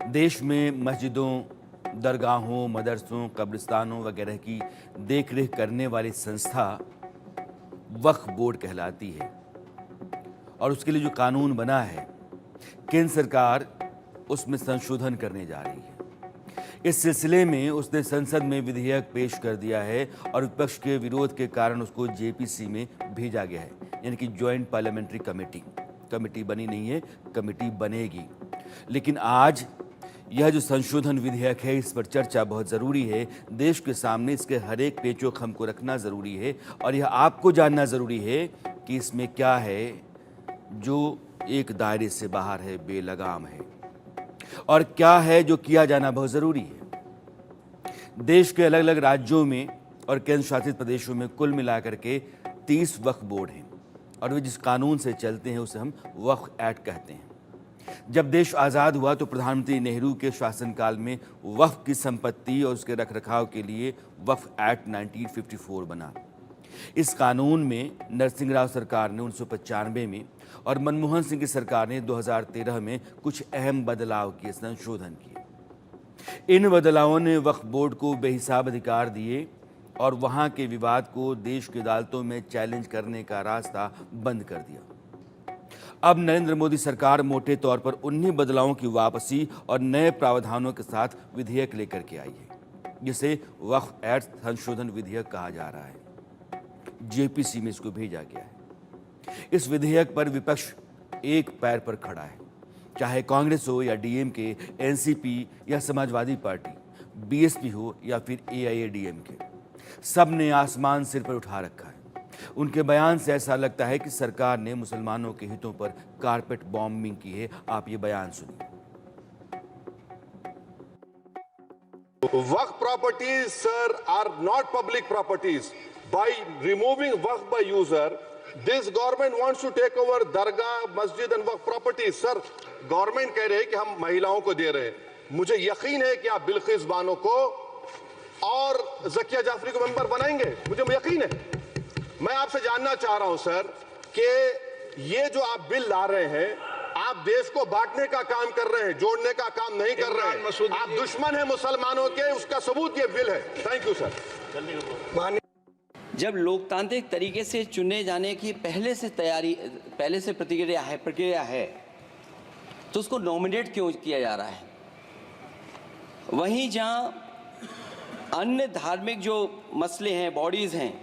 देश में मस्जिदों, दरगाहों, मदरसों, कब्रिस्तानों वगैरह की देखरेख करने वाली संस्था वक्फ बोर्ड कहलाती है और उसके लिए जो कानून बना है, केंद्र सरकार उसमें संशोधन करने जा रही है। इस सिलसिले में उसने संसद में विधेयक पेश कर दिया है और विपक्ष के विरोध के कारण उसको जेपीसी में भेजा गया है, यानी कि ज्वाइंट पार्लियामेंट्री कमेटी बनी नहीं है, कमेटी बनेगी। लेकिन आज यह जो संशोधन विधेयक है, इस पर चर्चा बहुत ज़रूरी है। देश के सामने इसके हर एक पेचो खम को रखना ज़रूरी है और यह आपको जानना ज़रूरी है कि इसमें क्या है जो एक दायरे से बाहर है, बेलगाम है, और क्या है जो किया जाना बहुत ज़रूरी है। देश के अलग अलग राज्यों में और केंद्र शासित प्रदेशों में कुल मिलाकर के 30 वक्फ बोर्ड हैं और वे जिस कानून से चलते हैं उसे हम वक्फ एक्ट कहते हैं। जब देश आज़ाद हुआ तो प्रधानमंत्री नेहरू के शासनकाल में वक्फ की संपत्ति और उसके रखरखाव के लिए वक्फ एक्ट 1954 बना। इस कानून में नरसिंह राव सरकार ने 1995 में और मनमोहन सिंह की सरकार ने 2013 में कुछ अहम बदलाव किए, संशोधन किए। इन बदलावों ने वक्फ बोर्ड को बेहिसाब अधिकार दिए और वहां के विवाद को देश की अदालतों में चैलेंज करने का रास्ता बंद कर दिया। अब नरेंद्र मोदी सरकार मोटे तौर पर उन्हीं बदलावों की वापसी और नए प्रावधानों के साथ विधेयक लेकर के आई है, जिसे वक्फ एक्ट संशोधन विधेयक कहा जा रहा है। जेपीसी में इसको भेजा गया है। इस विधेयक पर विपक्ष एक पैर पर खड़ा है, चाहे कांग्रेस हो या डीएमके, एनसीपी या समाजवादी पार्टी, बीएसपी हो या फिर एआईएडीएमके, सब ने आसमान सिर पर उठा रखा है। उनके बयान से ऐसा लगता है कि सरकार ने मुसलमानों के हितों पर कारपेट बॉम्बिंग की है। आप ये बयान सुनिए। Waqf properties, sir, are not public properties. By removing waqf by user, this government wants to take over dargah, masjid and waqf properties. Sir, government कह रहे हैं कि हम महिलाओं को दे रहे हैं। मुझे यकीन है कि आप बिल्किस बानो को और ज़किया जाफरी को मेंबर बनाएंगे, मुझे यकीन है। मैं आपसे जानना चाह रहा हूं सर कि ये जो आप बिल ला रहे हैं, आप देश को बांटने का काम कर रहे हैं, जोड़ने का काम नहीं कर रहे हैं। आप दुश्मन हैं मुसलमानों के, उसका सबूत ये बिल है। Thank you sir. जब लोकतांत्रिक तरीके से चुने जाने की पहले से प्रक्रिया है तो उसको नॉमिनेट क्यों किया जा रहा है? वहीं जहां अन्य धार्मिक जो मसले हैं, बॉडीज हैं,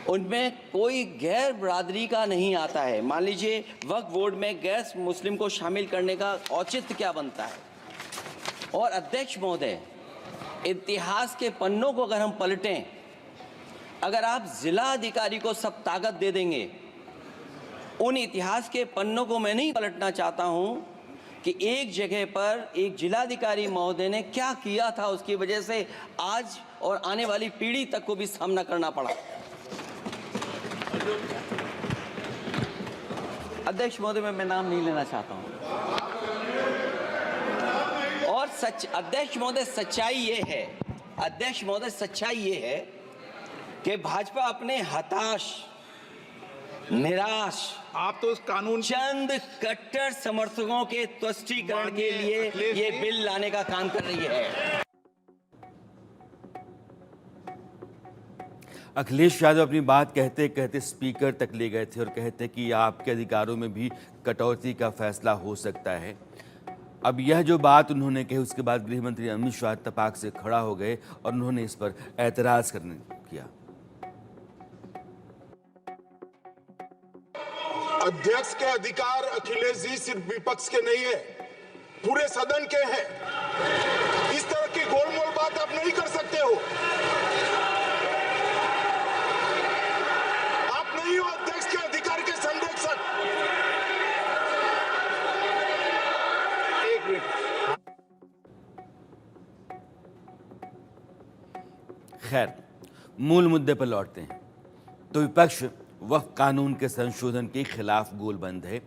उनमें कोई गैर बरादरी का नहीं आता है। मान लीजिए वक्फ बोर्ड में गैर मुस्लिम को शामिल करने का औचित्य क्या बनता है? और अध्यक्ष महोदय, इतिहास के पन्नों को अगर हम पलटें, अगर आप जिला अधिकारी को सब ताकत दे देंगे, उन इतिहास के पन्नों को मैं नहीं पलटना चाहता हूं कि एक जगह पर एक जिलाधिकारी महोदय ने क्या किया था, उसकी वजह से आज और आने वाली पीढ़ी तक को भी सामना करना पड़ा। अध्यक्ष महोदय, मैं नाम नहीं लेना चाहता हूं। और अध्यक्ष महोदय, सच्चाई ये है कि भाजपा अपने हताश, निराश, आप तो उस कानून चंद कट्टर समर्थकों के तुष्टीकरण के लिए ये बिल लाने का काम कर रही है। अखिलेश यादव अपनी बात कहते कहते स्पीकर तक ले गए थे और कहते कि आपके अधिकारों में भी कटौती का फैसला हो सकता है। अब यह जो बात उन्होंने कही, उसके बाद गृह मंत्री अमित शाह तपाक से खड़ा हो गए और उन्होंने इस पर एतराज करने किया। अध्यक्ष के अधिकार अखिलेश जी सिर्फ विपक्ष के नहीं है, पूरे सदन के हैं। इस तरह की गोलमोल बात आप नहीं कर सकते हो। आप नहीं हो अध्यक्ष के अधिकार के संरक्षक। एक मिनट। खैर, मूल मुद्दे पर लौटते हैं तो विपक्ष वक्फ कानून के संशोधन के खिलाफ गोलबंद है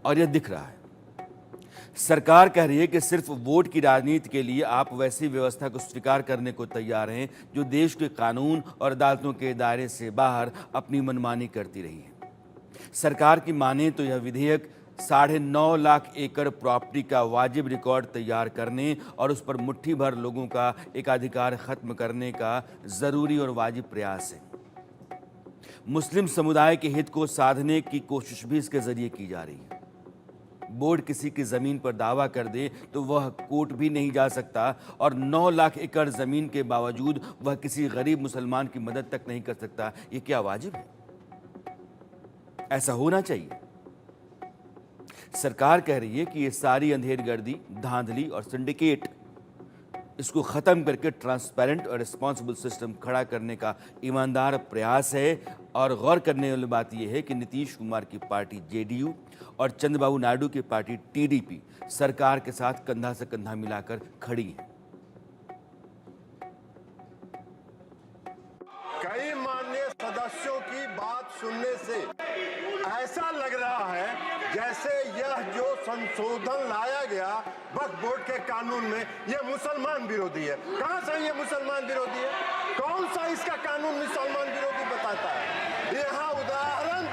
और यह दिख रहा है। सरकार कह रही है कि सिर्फ वोट की राजनीति के लिए आप वैसी व्यवस्था को स्वीकार करने को तैयार हैं जो देश के कानून और अदालतों के दायरे से बाहर अपनी मनमानी करती रही है। सरकार की माने तो यह विधेयक 9.5 लाख एकड़ प्रॉपर्टी का वाजिब रिकॉर्ड तैयार करने और उस पर मुट्ठी भर लोगों का एकाधिकार खत्म करने का जरूरी और वाजिब प्रयास है। मुस्लिम समुदाय के हित को साधने की कोशिश भी इसके जरिए की जा रही है। बोर्ड किसी की जमीन पर दावा कर दे तो वह कोर्ट भी नहीं जा सकता और 9 लाख एकड़ जमीन के बावजूद वह किसी गरीब मुसलमान की मदद तक नहीं कर सकता। ये क्या वाजिब है? ऐसा होना चाहिए। सरकार कह रही है कि ये सारी अंधेरगर्दी, धांधली और सिंडिकेट, इसको खत्म करके ट्रांसपेरेंट और रिस्पॉन्सिबल सिस्टम खड़ा करने का ईमानदार प्रयास है। और गौर करने वाली बात यह है कि नीतीश कुमार की पार्टी जेडीयू और चंद्रबाबू नायडू की पार्टी टीडीपी सरकार के साथ कंधा से कंधा मिलाकर खड़ी है। कई माननीय सदस्यों की बात सुनने से ऐसा लग रहा है जैसे यह जो संशोधन लाया गया वक्फ बोर्ड के कानून में, यह मुसलमान विरोधी है। कहां से ये मुसलमान विरोधी है? कौन सा इसका कानून मुसलमान विरोधी बताता है? यहाँ उदाहरण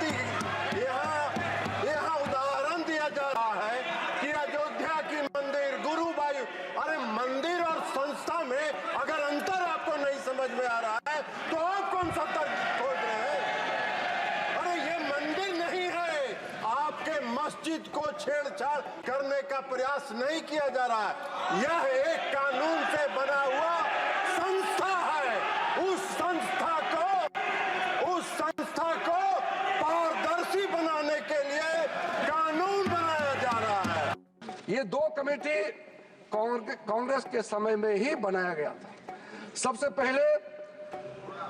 दिया जा रहा है कि अयोध्या की मंदिर, गुरुवायु, अरे मंदिर और संस्था में अगर अंतर आपको नहीं समझ में आ रहा है तो आप कौन सा तर्क खोज रहे हैं? अरे ये मंदिर नहीं है। आपके मस्जिद को छेड़छाड़ करने का प्रयास नहीं किया जा रहा है। यह एक कानून से बना हुआ संस्था है। उस संस्था को पारदर्शी बनाने के लिए कानून बनाया जा रहा है। ये 2 कमेटी कांग्रेस के समय में ही बनाया गया था। सबसे पहले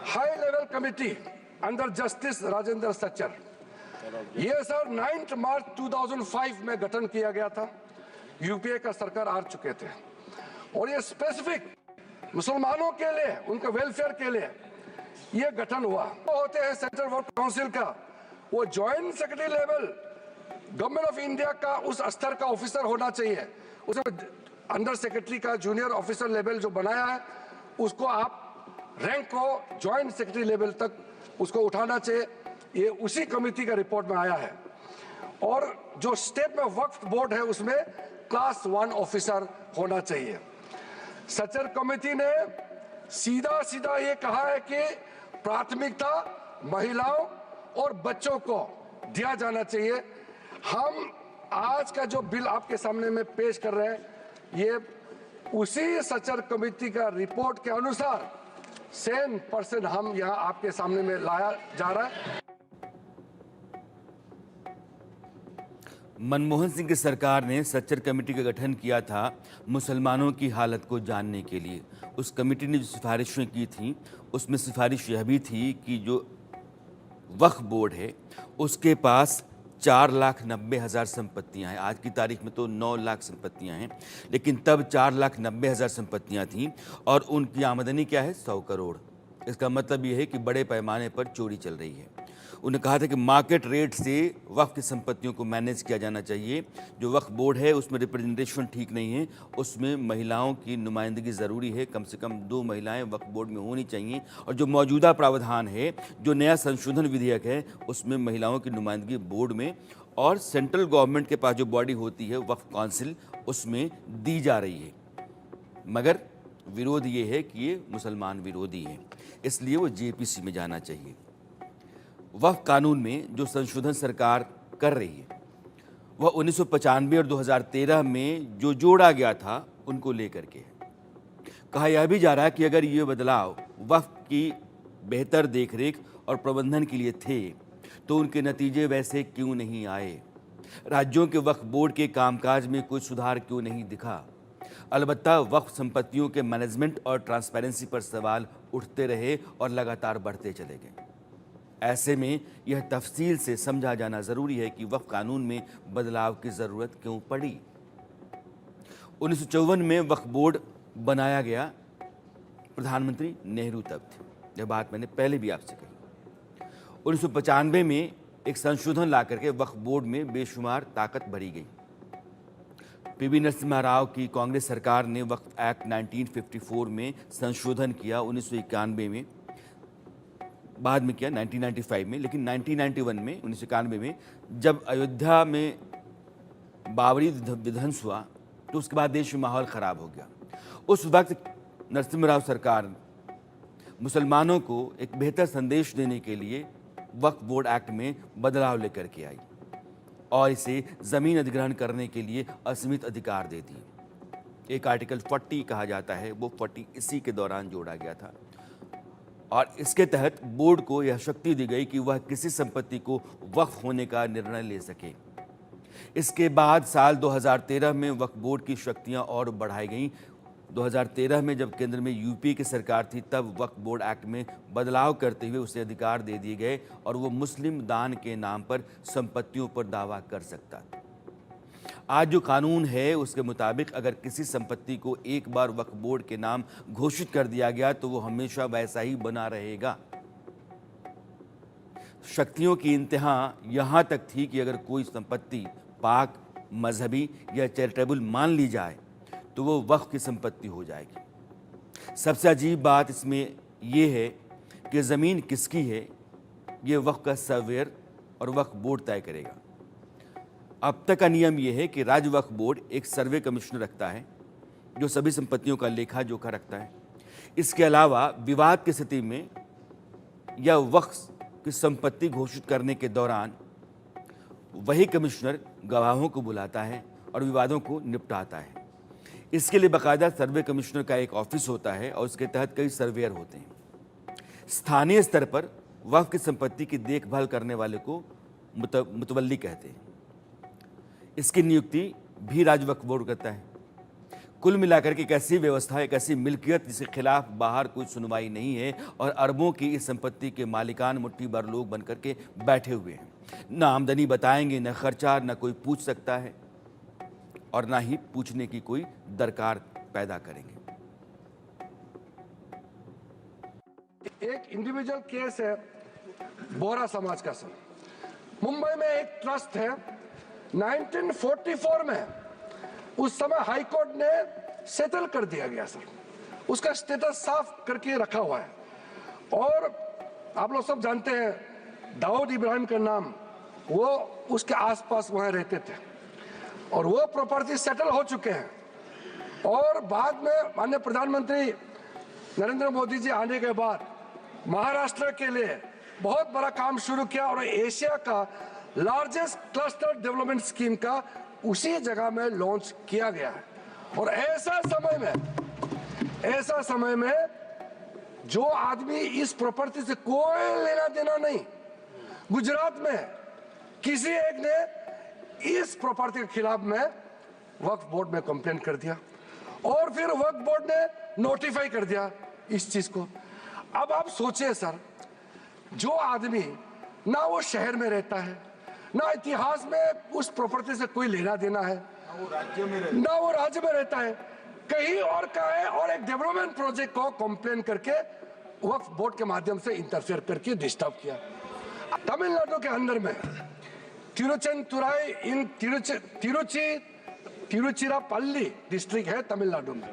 high level committee under justice Rajendra Sachar, ये सर 9 मार्च 2005 में गठन किया गया था। यूपीए का सरकार आ चुके थे और ये स्पेसिफिक मुसलमानों के लिए, उनके वेलफेयर के लिए ये गठन हुआ। वो होते हैं सेंट्रल वर्क काउंसिल का, वो joint secretary level government of India का उस स्तर का ऑफिसर होना चाहिए। उसमें अंडर सेक्रेटरी का जूनियर ऑफिसर लेवल जो बनाया है, उसको आप रैंक को ज्वाइंट सेक्रेटरी लेवल तक उसको उठाना चाहिए। ये उसी कमेटी का रिपोर्ट में आया है। और जो स्टेट में वक्फ बोर्ड है उसमें क्लास 1 ऑफिसर होना चाहिए। सच्चर कमेटी ने सीधा ये कहा है कि प्राथमिकता महिलाओं और बच्चों को दिया जाना चाहिए। हम आज का जो बिल आपके सामने में पेश कर रहे हैं, ये उसी सच्चर कमेटी का रिपोर्ट के अनुसार 100% हम यहाँ आपके सामने में लाया जा रहा है। मनमोहन सिंह की सरकार ने सच्चर कमेटी का गठन किया था मुसलमानों की हालत को जानने के लिए। उस कमेटी ने जो सिफारिशें की थी उसमें सिफारिश यह भी थी कि जो वक्फ बोर्ड है उसके पास 4,90,000 संपत्तियां हैं। आज की तारीख में तो 9 लाख संपत्तियां हैं, लेकिन तब 4,90,000 संपत्तियां थीं और उनकी आमदनी क्या है? 100 करोड़। इसका मतलब ये है कि बड़े पैमाने पर चोरी चल रही है। उन्होंने कहा था कि मार्केट रेट से वक्फ की संपत्तियों को मैनेज किया जाना चाहिए। जो वक्फ बोर्ड है उसमें रिप्रेजेंटेशन ठीक नहीं है, उसमें महिलाओं की नुमाइंदगी ज़रूरी है। कम से कम 2 महिलाएं वक्फ बोर्ड में होनी चाहिए। और जो मौजूदा प्रावधान है, जो नया संशोधन विधेयक है, उसमें महिलाओं की नुमाइंदगी बोर्ड में और सेंट्रल गवर्नमेंट के पास जो बॉडी होती है वक्फ काउंसिल, उसमें दी जा रही है। मगर विरोध ये है कि ये मुसलमान विरोधी है, इसलिए वो जेपीसी में जाना चाहिए। वक्फ कानून में जो संशोधन सरकार कर रही है वह 1995 और 2013 में जो जोड़ा गया था उनको लेकर के है। कहा यह भी जा रहा है कि अगर ये बदलाव वक्फ की बेहतर देखरेख और प्रबंधन के लिए थे तो उनके नतीजे वैसे क्यों नहीं आए? राज्यों के वक्फ बोर्ड के कामकाज में कोई सुधार क्यों नहीं दिखा? अलबत्ता वक्फ संपत्तियों के मैनेजमेंट और ट्रांसपेरेंसी पर सवाल उठते रहे और लगातार बढ़ते चले गए। ऐसे में यह तफसील से समझा जाना जरूरी है कि वक्फ कानून में बदलाव की जरूरत क्यों पड़ी। 1954 में वक्फ बोर्ड बनाया गया, प्रधानमंत्री नेहरू तब थे। यह बात मैंने पहले भी आपसे कही। 1995 में एक संशोधन ला करके वक्फ बोर्ड में बेशुमार ताकत भरी गई। पीवी नरसिम्हा राव की कांग्रेस सरकार ने वक्फ एक्ट 1954 में संशोधन किया। 1991 में, बाद में किया 1995 में, लेकिन 1991 में 1991 में जब अयोध्या में बाबरी विध्वंस हुआ तो उसके बाद देश में माहौल ख़राब हो गया। उस वक्त नरसिम्हा राव सरकार मुसलमानों को एक बेहतर संदेश देने के लिए वक्फ बोर्ड एक्ट में बदलाव लेकर के आई और इसे ज़मीन अधिग्रहण करने के लिए असीमित अधिकार दे दिए। एक आर्टिकल 40 कहा जाता है, वो 40 इसी के दौरान जोड़ा गया था और इसके तहत बोर्ड को यह शक्ति दी गई कि वह किसी संपत्ति को वक्फ होने का निर्णय ले सके। इसके बाद साल 2013 में वक्फ बोर्ड की शक्तियां और बढ़ाई गईं। 2013 में जब केंद्र में यूपी की सरकार थी तब वक्फ बोर्ड एक्ट में बदलाव करते हुए उसे अधिकार दे दिए गए और वो मुस्लिम दान के नाम पर संपत्तियों पर दावा कर सकता था। आज जो कानून है उसके मुताबिक अगर किसी संपत्ति को एक बार वक्फ बोर्ड के नाम घोषित कर दिया गया तो वो हमेशा वैसा ही बना रहेगा। शक्तियों की इंतहा यहां तक थी कि अगर कोई संपत्ति पाक, मजहबी या चैरिटेबल मान ली जाए तो वो वक्फ की संपत्ति हो जाएगी। सबसे अजीब बात इसमें यह है कि ज़मीन किसकी है ये वक्फ का सर्वेयर और वक्फ बोर्ड तय करेगा। अब तक का नियम यह है कि राज्य वक्फ बोर्ड एक सर्वे कमिश्नर रखता है जो सभी संपत्तियों का लेखा जोखा रखता है। इसके अलावा विवाद की स्थिति में या वक्फ की संपत्ति घोषित करने के दौरान वही कमिश्नर गवाहों को बुलाता है और विवादों को निपटाता है। इसके लिए बाकायदा सर्वे कमिश्नर का एक ऑफिस होता है और उसके तहत कई सर्वेयर होते हैं। स्थानीय स्तर पर वक्फ की संपत्ति की देखभाल करने वाले को मुतवल्ली कहते हैं। इसकी नियुक्ति भी राज्य वक्फ बोर्ड करता है। कुल मिलाकर के एक ऐसी व्यवस्था, एक ऐसी मिल्कियत जिसके खिलाफ बाहर कोई सुनवाई नहीं है और अरबों की इस संपत्ति के मालिकान मुट्ठी भर लोग बनकर के बैठे हुए हैं। न आमदनी बताएंगे, न खर्चा, न कोई पूछ सकता है और ना ही पूछने की कोई दरकार पैदा करेंगे। एक इंडिविजुअल केस है बोहरा समाज का सर। मुंबई में एक ट्रस्ट है, 1944 में उस समय हाई कोर्ट ने सेटल कर दिया गया सर। उसका स्टेटस साफ करके रखा हुआ है और आप लोग सब जानते हैं दाऊद इब्राहिम का नाम, वो उसके आसपास वहां रहते थे और वो प्रॉपर्टी सेटल हो चुके हैं। और बाद में माननीय प्रधानमंत्री नरेंद्र मोदी जी आने के बाद महाराष्ट्र के लिए बहुत बड़ा काम शुरू किया और एशिया का लार्जेस्ट क्लस्टर डेवलपमेंट स्कीम का उसी जगह में लॉन्च किया गया है। और ऐसा समय में जो आदमी इस प्रॉपर्टी से कोई लेना देना नहीं, गुजरात में किसी एक ने इस प्रॉपर्टी के खिलाफ में वक्फ बोर्ड में कंप्लेंट कर दिया और फिर वक्फ बोर्ड ने नोटिफाई कर दिया इस चीज को। अब आप सोचिए सर, जो आदमी ना वो शहर में रहता है, ना इतिहास में उस प्रॉपर्टी से कोई लेना देना है, ना वो राज्य में रहता है, कहीं और का है और एक डेवलपमेंट प्रोजेक्ट को कंप्लेन करके वक्फ बोर्ड के माध्यम से इंटरफेयर करके डिस्टर्ब किया। तमिलनाडु के अंदर में तिरुचेंतुराई इन तिरुचिरापल्ली डिस्ट्रिक्ट है तमिलनाडु में।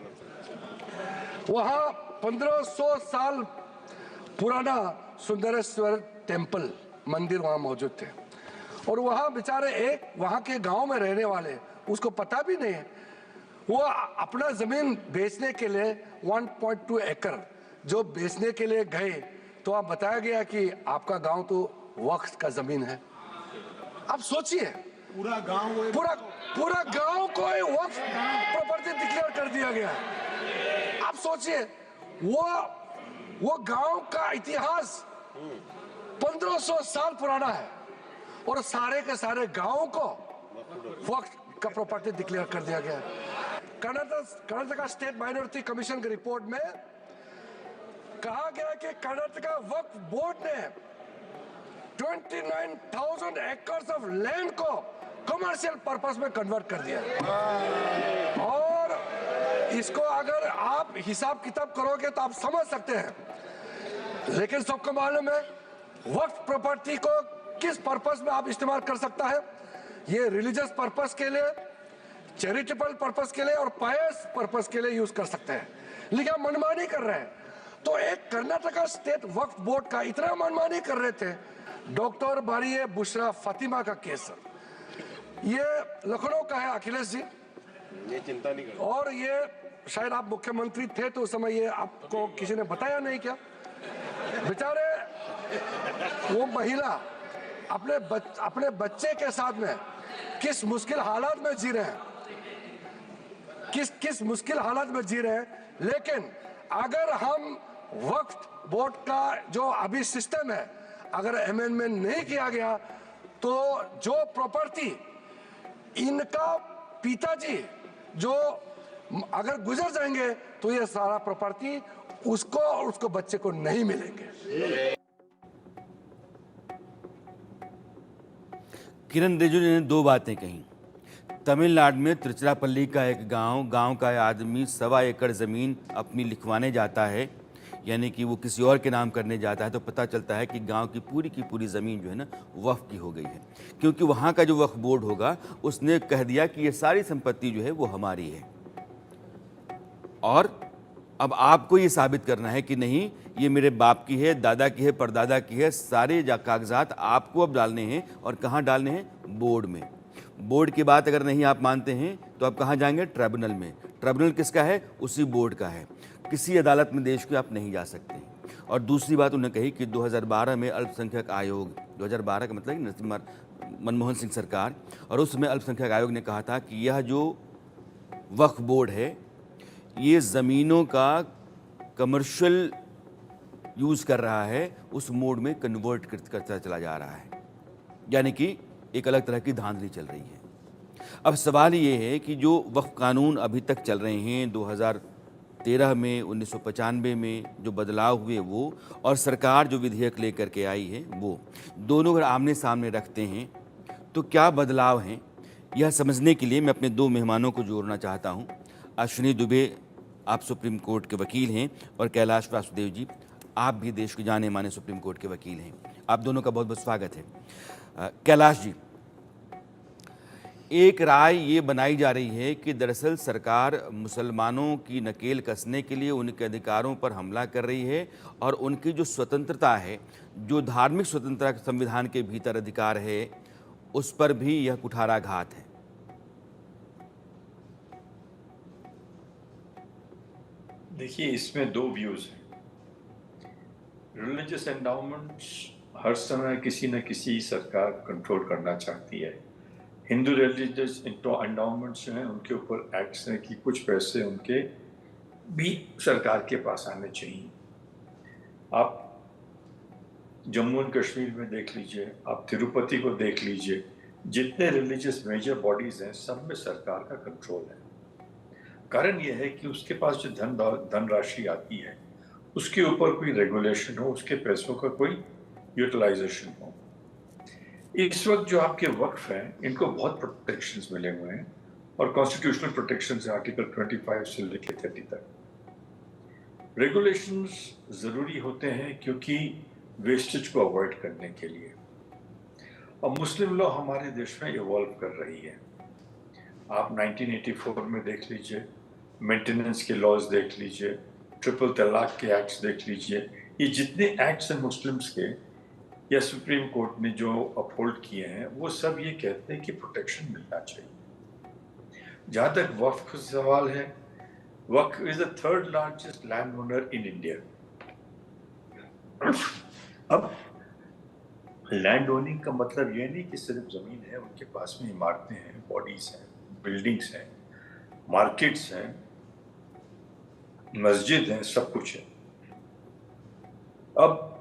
वहां 1500 साल पुराना सुंदरेश्वर टेम्पल मंदिर वहां मौजूद थे और वहां बेचारे एक वहां के गांव में रहने वाले, उसको पता भी नहीं है, वो अपना जमीन बेचने के लिए 1.2 एकड़ जो बेचने के लिए गए तो आप बताया गया कि आपका गांव तो वक्फ का जमीन है। आप सोचिए पूरा गांव को वक्फ प्रॉपर्टी डिक्लेयर कर दिया गया है। आप सोचिए वो गांव का इतिहास 1500 साल पुराना है और सारे के सारे गांव को वक्फ का प्रॉपर्टी डिक्लेयर कर दिया गया है। कर्नाटका स्टेट माइनॉरिटी कमीशन की रिपोर्ट में कहा गया कि कर्नाटका वक्फ बोर्ड ने 29,000 एकर्स ऑफ लैंड को कमर्शियल पर्पस में कन्वर्ट कर दिया और इसको अगर आप हिसाब किताब करोगे तो आप समझ सकते हैं। लेकिन सबको मालूम है वक्फ प्रॉपर्टी को किस पर्पस में आप इस्तेमाल कर सकता है। ये रिलीजियस पर्पस के लिए, चैरिटेबल पर्पस के लिए और पायस पर्पस के लिए यूज कर सकते हैं, लेकिन मनमानी कर रहे हैं। तो एक कर्नाटका स्टेट वक्फ बोर्ड का इतना मनमानी कर रहे थे। डॉक्टर बारिये बुशरा फातिमा का केस, ये लखनऊ का है अखिलेश जी, ये चिंता नहीं करो। और ये शायद आप मुख्यमंत्री थे तो उस समय ये आपको किसी ने बताया नहीं क्या? बेचारे वो महिला अपने बच्चे के साथ में किस मुश्किल हालात में जी रहे हैं, किस मुश्किल हालात में जी रहे हैं। लेकिन अगर हम वक्फ बोर्ड का जो अभी सिस्टम है, अगर अमेंडमेंट नहीं किया गया तो जो प्रॉपर्टी इनका पिताजी जो अगर गुजर जाएंगे तो ये सारा प्रॉपर्टी उसको और उसको बच्चे को नहीं मिलेंगे। किरण रिजिजू ने दो बातें कही। तमिलनाडु में तिरुचिरापल्ली का एक गांव का आदमी 1.25 एकड़ ज़मीन अपनी लिखवाने जाता है, यानी कि वो किसी और के नाम करने जाता है, तो पता चलता है कि गांव की पूरी ज़मीन जो है ना वक्फ की हो गई है, क्योंकि वहाँ का जो वक्फ बोर्ड होगा उसने कह दिया कि ये सारी संपत्ति जो है वो हमारी है। और अब आपको ये साबित करना है कि नहीं, ये मेरे बाप की है, दादा की है, परदादा की है, सारे कागजात आपको अब डालने हैं। और कहाँ डालने हैं? बोर्ड में। बोर्ड की बात अगर नहीं आप मानते हैं तो आप कहाँ जाएंगे? ट्रिब्यूनल में। ट्रिब्यूनल किसका है? उसी बोर्ड का है। किसी अदालत में देश के आप नहीं जा सकते। और दूसरी बात उन्होंने कही कि 2012 में अल्पसंख्यक आयोग, 2012 का मतलब नरसिम्हा मनमोहन सिंह सरकार, और उस समय अल्पसंख्यक आयोग ने कहा था कि यह जो वक्फ बोर्ड है ये ज़मीनों का कमर्शियल यूज़ कर रहा है, उस मोड में कन्वर्ट करता चला जा रहा है, यानी कि एक अलग तरह की धांधली चल रही है। अब सवाल ये है कि जो वक्फ कानून अभी तक चल रहे हैं, 2013 में, 1995 में जो बदलाव हुए वो, और सरकार जो विधेयक लेकर के आई है वो, दोनों अगर आमने सामने रखते हैं तो क्या बदलाव हैं, यह समझने के लिए मैं अपने दो मेहमानों को जोड़ना चाहता हूँ। अश्विनी दुबे, आप सुप्रीम कोर्ट के वकील हैं, और कैलाश वासुदेव जी, आप भी देश के जाने माने सुप्रीम कोर्ट के वकील हैं। आप दोनों का बहुत बहुत स्वागत है। कैलाश जी, एक राय ये बनाई जा रही है कि दरअसल सरकार मुसलमानों की नकेल कसने के लिए उनके अधिकारों पर हमला कर रही है, और उनकी जो स्वतंत्रता है, जो धार्मिक स्वतंत्रता संविधान के भीतर अधिकार है, उस पर भी यह कुठाराघात है। देखिए, इसमें दो व्यूज हैं। रिलीजियस एंडाउमेंट्स हर समय किसी न किसी सरकार कंट्रोल करना चाहती है। हिंदू रिलीजियस एंडाउमेंट्स जो हैं उनके ऊपर एक्ट्स हैं कि कुछ पैसे उनके भी सरकार के पास आने चाहिए। आप जम्मू एंड कश्मीर में देख लीजिए, आप तिरुपति को देख लीजिए, जितने रिलीजियस मेजर बॉडीज हैं सब में सरकार का कंट्रोल है। कारण यह है कि उसके पास जो धनराशि आती है उसके ऊपर कोई रेगुलेशन हो, उसके पैसों का कोई यूटिलाइजेशन हो। इस वक्त जो आपके वक्फ हैं इनको बहुत प्रोटेक्शंस मिले हुए हैं, और कॉन्स्टिट्यूशनल प्रोटेक्शंस आर्टिकल 25 से लेकर 30 तक। रेगुलेशंस जरूरी होते हैं क्योंकि वेस्टेज को अवॉइड करने के लिए। अब मुस्लिम लॉ हमारे देश में इवॉल्व कर रही है। आप 1984 में देख लीजिए, मेंटेनेंस के लॉज देख लीजिए, ट्रिपल तलाक के एक्ट्स देख लीजिए, ये जितने एक्ट्स हैं मुस्लिम्स के या सुप्रीम कोर्ट ने जो अपहोल्ड किए हैं वो सब ये कहते हैं कि प्रोटेक्शन मिलना चाहिए। जहाँ तक वक्फ का सवाल है, Waqf is the third largest land owner in India. अब लैंड ओनिंग का मतलब ये नहीं कि सिर्फ जमीन है, उनके पास में इमारतें हैं, बॉडीज हैं, बिल्डिंग्स हैं, मार्केट्स हैं, मस्जिद हैं, सब कुछ है। अब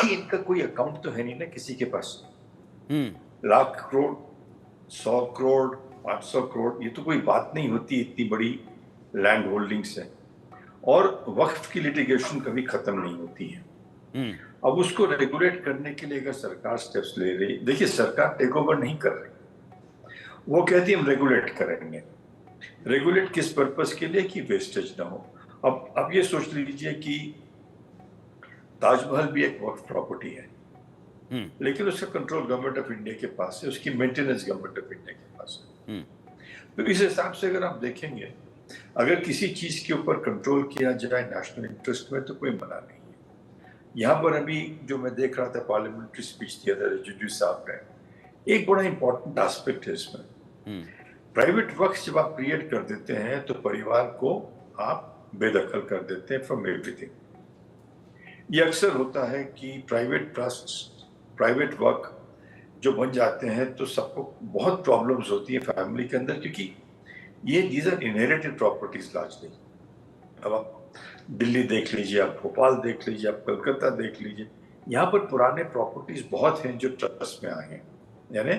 इनका कोई अकाउंट तो है नहीं ना किसी के पास। लाख करोड़, 100 करोड़, 500 करोड़, ये तो कोई बात नहीं होती, इतनी बड़ी लैंड होल्डिंग्स है। और वक्फ की लिटिगेशन कभी खत्म नहीं होती है। अब उसको रेगुलेट करने के लिए अगर सरकार स्टेप्स ले रही, देखिए सरकार टेक ओवर नहीं कर रही, वो कहती है हम रेगुलेट करेंगे। रेगुलेट किस पर्पस के लिए? कि वेस्टेज ना हो। अब ये सोच लीजिए कि ताजमहल भी एक वक्फ प्रॉपर्टी है, लेकिन उसका कंट्रोल गवर्नमेंट ऑफ इंडिया के पास है, उसकी मेंटेनेंस गवर्नमेंट ऑफ इंडिया के पास है। तो इस हिसाब से अगर आप देखेंगे, अगर किसी चीज के ऊपर कंट्रोल किया जाए नेशनल इंटरेस्ट में तो कोई मना नहीं है। यहाँ पर अभी जो मैं देख रहा था, पार्लियामेंट्री स्पीच दिया था रिजिजू साहब ने, एक बड़ा इंपॉर्टेंट एस्पेक्ट है इसमें। प्राइवेट वक्फ जब आप क्रिएट कर देते हैं तो परिवार को आप बेदखल कर देते हैं फ्रॉम एवरीथिंग। ये अक्सर होता है कि प्राइवेट ट्रस्ट, प्राइवेट वक्फ जो बन जाते हैं तो सबको बहुत प्रॉब्लम्स होती है फैमिली के अंदर, क्योंकि ये these are inherited properties largely. अब आप दिल्ली देख लीजिए, आप भोपाल देख लीजिए, आप कलकत्ता देख लीजिए, यहाँ पर पुराने प्रॉपर्टीज बहुत हैं जो ट्रस्ट में आए हैं, यानी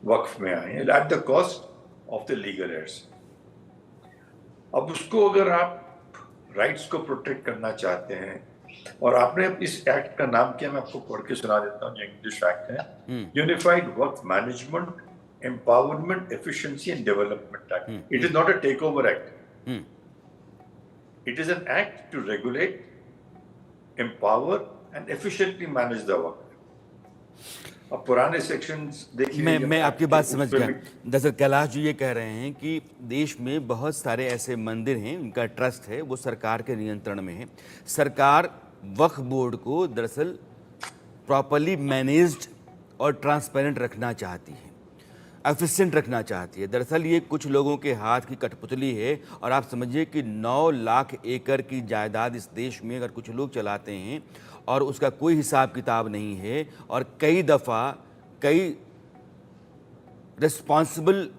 वक्फ में आए हैं at the cost of the legal hairs. अब उसको अगर आप राइट्स को प्रोटेक्ट करना चाहते हैं, और आपने इस एक्ट का नाम क्या, मैं आपको पढ़ के सुना देता हूँ, इंग्लिश एक्ट है, unified Waqf management empowerment efficiency and development act. It is not a take over act, it is an act to regulate, empower and efficiently manage the Waqf. अब पुराने सेक्शंस देखिए, मैं आपकी बात समझ गया। दरअसल कैलाश जी ये कह रहे हैं कि देश में बहुत सारे ऐसे मंदिर हैं, उनका ट्रस्ट है, वो सरकार के नियंत्रण में है। सरकार वक्फ बोर्ड को दरअसल प्रॉपरली मैनेज्ड और ट्रांसपेरेंट रखना चाहती है, एफिशिएंट रखना चाहती है। दरअसल ये कुछ लोगों के हाथ की कठपुतली है। और आप समझिए कि 9 लाख एकड़ की जायदाद इस देश में अगर कुछ लोग चलाते हैं और उसका कोई हिसाब किताब नहीं है, और कई दफ़ा कई रिस्पॉन्सिबल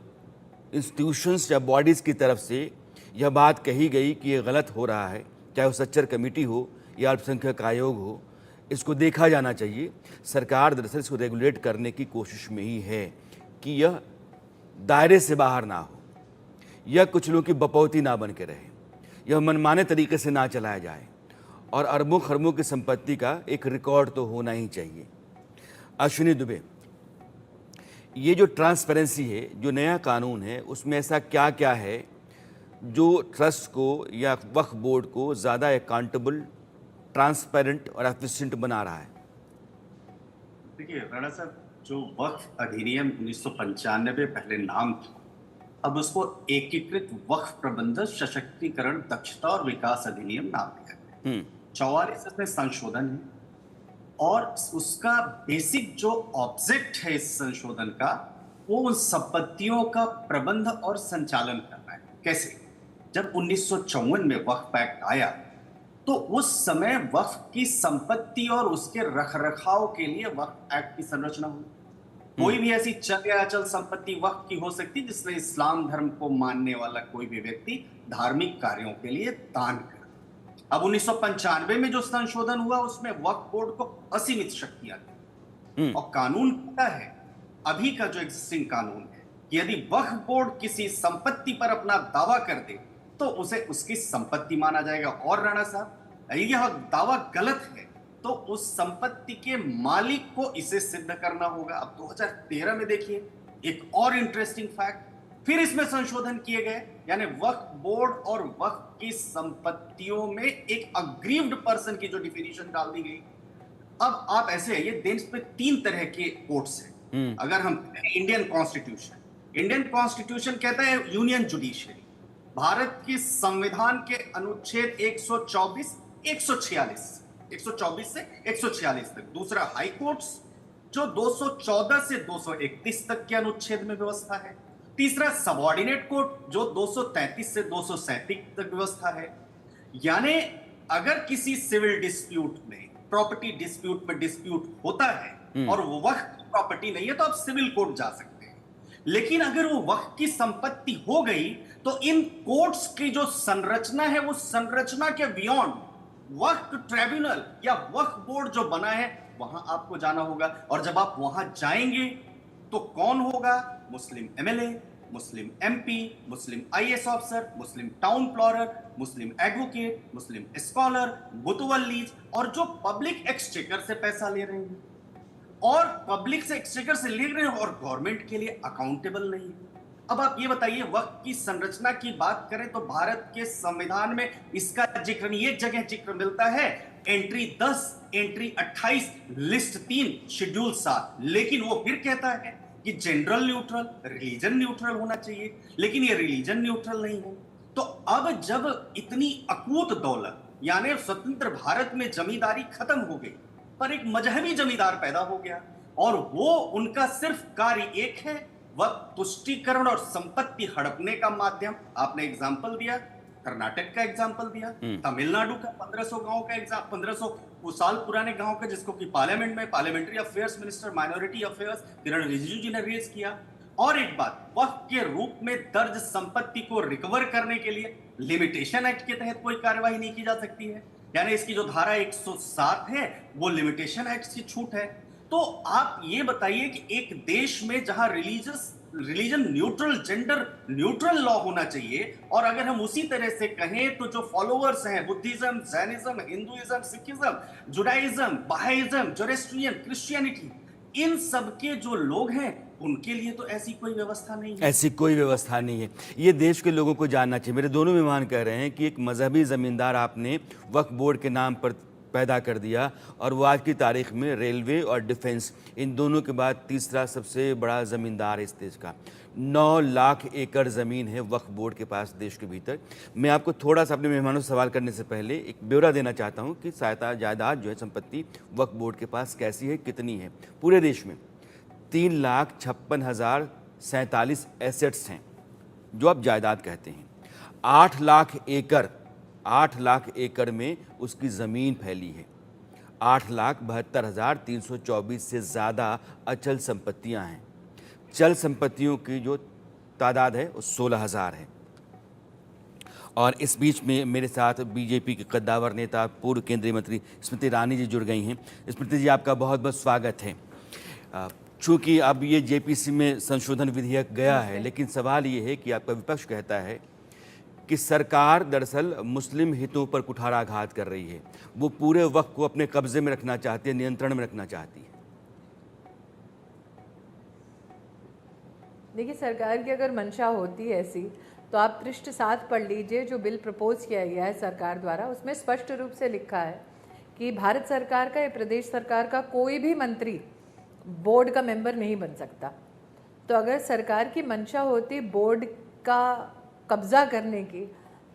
इंस्टीट्यूशंस या बॉडीज़ की तरफ से यह बात कही गई कि ये गलत हो रहा है, चाहे वो सच्चर कमेटी हो या अल्पसंख्यक आयोग हो, इसको देखा जाना चाहिए। सरकार दरअसल इसको रेगुलेट करने की कोशिश में ही है कि यह दायरे से बाहर ना हो, यह कुछ लोगों की बपौती ना बन के रहे, यह मनमाने तरीके से ना चलाया जाए, और अरबों खरबों की संपत्ति का एक रिकॉर्ड तो होना ही चाहिए। अश्विनी दुबे, ये जो ट्रांसपेरेंसी है, जो नया कानून है, उसमें ऐसा क्या क्या है जो ट्रस्ट को या वक्फ बोर्ड को ज़्यादा अकाउंटेबल, ट्रांसपेरेंट और एफिशिएंट बना रहा है? देखिए राणा साहब, जो वक्फ अधिनियम 1995 पहले नाम था, अब उसको एकीकृत वक्फ प्रबंधन सशक्तिकरण दक्षता और विकास अधिनियम नाम दिया गया। 44 इसमें संशोधन है, और उसका बेसिक जो ऑब्जेक्ट है इस संशोधन का, वो उन संपत्तियों का प्रबंध और संचालन करना है। कैसे? जब 1954 में वक्फ एक्ट आया तो उस समय वक्फ की संपत्ति और उसके रखरखाव के लिए वक्फ एक्ट की संरचना हुई। कोई भी ऐसी चल या अचल संपत्ति वक्फ की हो सकती जिसमें इस्लाम धर्म को मानने वाला कोई भी व्यक्ति धार्मिक कार्यों के लिए दान करे। अब 1995 में जो संशोधन हुआ उसमें वक्फ बोर्ड को असीमित शक्तियां दी, और कानून क्या है, अभी का जो एग्जिस्टिंग कानून है, यदि वक्फ बोर्ड किसी संपत्ति पर अपना दावा कर दे तो उसे उसकी संपत्ति माना जाएगा। और राणा साहब, यह दावा गलत है तो उस संपत्ति के मालिक को इसे सिद्ध करना होगा। अब 2013 में देखिए एक और इंटरेस्टिंग फैक्ट, फिर इसमें संशोधन किए गए, यानी वक्फ बोर्ड और वक्फ की संपत्तियों में एक अग्रीव्ड पर्सन की जो डिफिनीशन डाल दी गई। अब आप ऐसे, ये देश में 3 तरह के कोर्ट्स हैं। अगर हम इंडियन कॉन्स्टिट्यूशन कहता है यूनियन जुडिशियरी, भारत के संविधान के अनुच्छेद 124 से 146 तक। दूसरा हाई कोर्ट्स जो 214 से 231 तक के अनुच्छेद में व्यवस्था है। तीसरा सबऑर्डिनेट कोर्ट जो 233 से 237 तक व्यवस्था है। यानी अगर किसी सिविल डिस्प्यूट में, प्रॉपर्टी डिस्प्यूट में डिस्प्यूट होता है और वो वक्फ की प्रॉपर्टी नहीं है तो आप सिविल कोर्ट जा सकते हैं, लेकिन अगर वो वक्फ की संपत्ति हो गई तो इन कोर्ट्स की जो संरचना है वो संरचना के बियॉन्ड वक्फ ट्रिब्यूनल या वक्फ बोर्ड जो बना है वहां आपको जाना होगा। और जब आप वहां जाएंगे तो कौन होगा? मुस्लिम एमएलए, मुस्लिम एमपी, मुस्लिम आईएएस ऑफिसर, मुस्लिम टाउन प्लानर, मुस्लिम एडवोकेट, मुस्लिम स्कॉलर, मुतवल्लीज, और जो पब्लिक एक्सचेकर से पैसा ले रहे हैं और पब्लिक से एक्सचेकर से ले रहे हैं और गवर्नमेंट के लिए अकाउंटेबल नहीं। अब आप ये बताइए, वक्फ की संरचना की बात करें तो भारत के संविधान में इसका जिक्र नहीं, एक जगह जिक्र मिलता है, एंट्री 10, एंट्री 28, लिस्ट 3, शेड्यूल 7, लेकिन वो फिर कहता है कि जनरल न्यूट्रल, रिलीजन न्यूट्रल होना चाहिए, लेकिन ये रिलीजन न्यूट्रल नहीं है। तो अब जब इतनी अकूत दौलत, यानी स्वतंत्र भारत में जमींदारी खत्म हो गई पर एक मजहबी जमींदार पैदा हो गया, और वो उनका सिर्फ कार्य एक है, वह तुष्टीकरण और संपत्ति हड़पने का माध्यम। आपने एग्जाम्पल दिया, कर्नाटक का एग्जाम्पल दिया, तमिलनाडु का 1500 गांव का 1500 साल पुराने गांव का, जिसको कि पार्लियामेंट में parliamentary affairs minister minority affairs Kiren Rijiju ji ने रेज किया। और एक बात, वक्फ के रूप में दर्ज संपत्ति को रिकवर करने के लिए लिमिटेशन एक्ट के तहत कोई कार्यवाही नहीं की जा सकती है, यानी इसकी जो धारा 107 है वो लिमिटेशन एक्ट की छूट है। तो आप ये बताइए कि एक देश में जहां religion neutral, gender neutral law होना चाहिए, और अगर हम उसी तरह से कहें तो जो फॉलोअर्स हैं Buddhism, Jainism, Hinduism, Sikhism, Judaism, Bahaism, Zoroastrian, Christianity, इन सब के जो लोग हैं उनके लिए तो ऐसी कोई व्यवस्था नहीं है। ऐसी कोई व्यवस्था नहीं है। ये देश के लोगों को जानना चाहिए। मेरे दोनों मेहमान कह रहे हैं कि एक मजहबी ज़मींदार आपने वक्फ बोर्ड के नाम पर पैदा कर दिया, और वो आज की तारीख में रेलवे और डिफेंस, इन दोनों के बाद तीसरा सबसे बड़ा ज़मींदार है इस देश का। 9 लाख एकड़ ज़मीन है वक्फ बोर्ड के पास देश के भीतर। मैं आपको थोड़ा सा अपने मेहमानों से सवाल करने से पहले एक ब्यौरा देना चाहता हूँ कि सहायता जायदाद जो है, संपत्ति वक्फ बोर्ड के पास कैसी है, कितनी है। पूरे देश में 3,56,047 एसेट्स हैं जो आप जायदाद कहते हैं। 8 लाख एकड़ में उसकी ज़मीन फैली है। 8,72,324 से ज़्यादा अचल संपत्तियां हैं। चल संपत्तियों की जो तादाद है वो 16,000 है। और इस बीच में मेरे साथ बीजेपी के कद्दावर नेता, पूर्व केंद्रीय मंत्री स्मृति ईरानी जी जुड़ गई हैं। स्मृति जी, आपका बहुत बहुत स्वागत है। चूँकि अब ये जेपीसी में संशोधन विधेयक गया है, लेकिन सवाल ये है कि आपका विपक्ष कहता है कि सरकार दरअसल मुस्लिम हितों पर कुठाराघात कर रही है। वो पूरे वक्त को अपने कब्जे में रखना चाहती है, नियंत्रण में रखना चाहती है। देखिए, सरकार की अगर मंशा होती है ऐसी, तो आप पृष्ठ 7 पढ़ लीजिए जो बिल प्रपोज किया गया है सरकार द्वारा। उसमें स्पष्ट रूप से लिखा है कि भारत सरकार का या प्रदेश सरकार का कोई भी मंत्री बोर्ड का मेंबर नहीं बन सकता। तो अगर सरकार की मंशा होती बोर्ड का कब्जा करने की,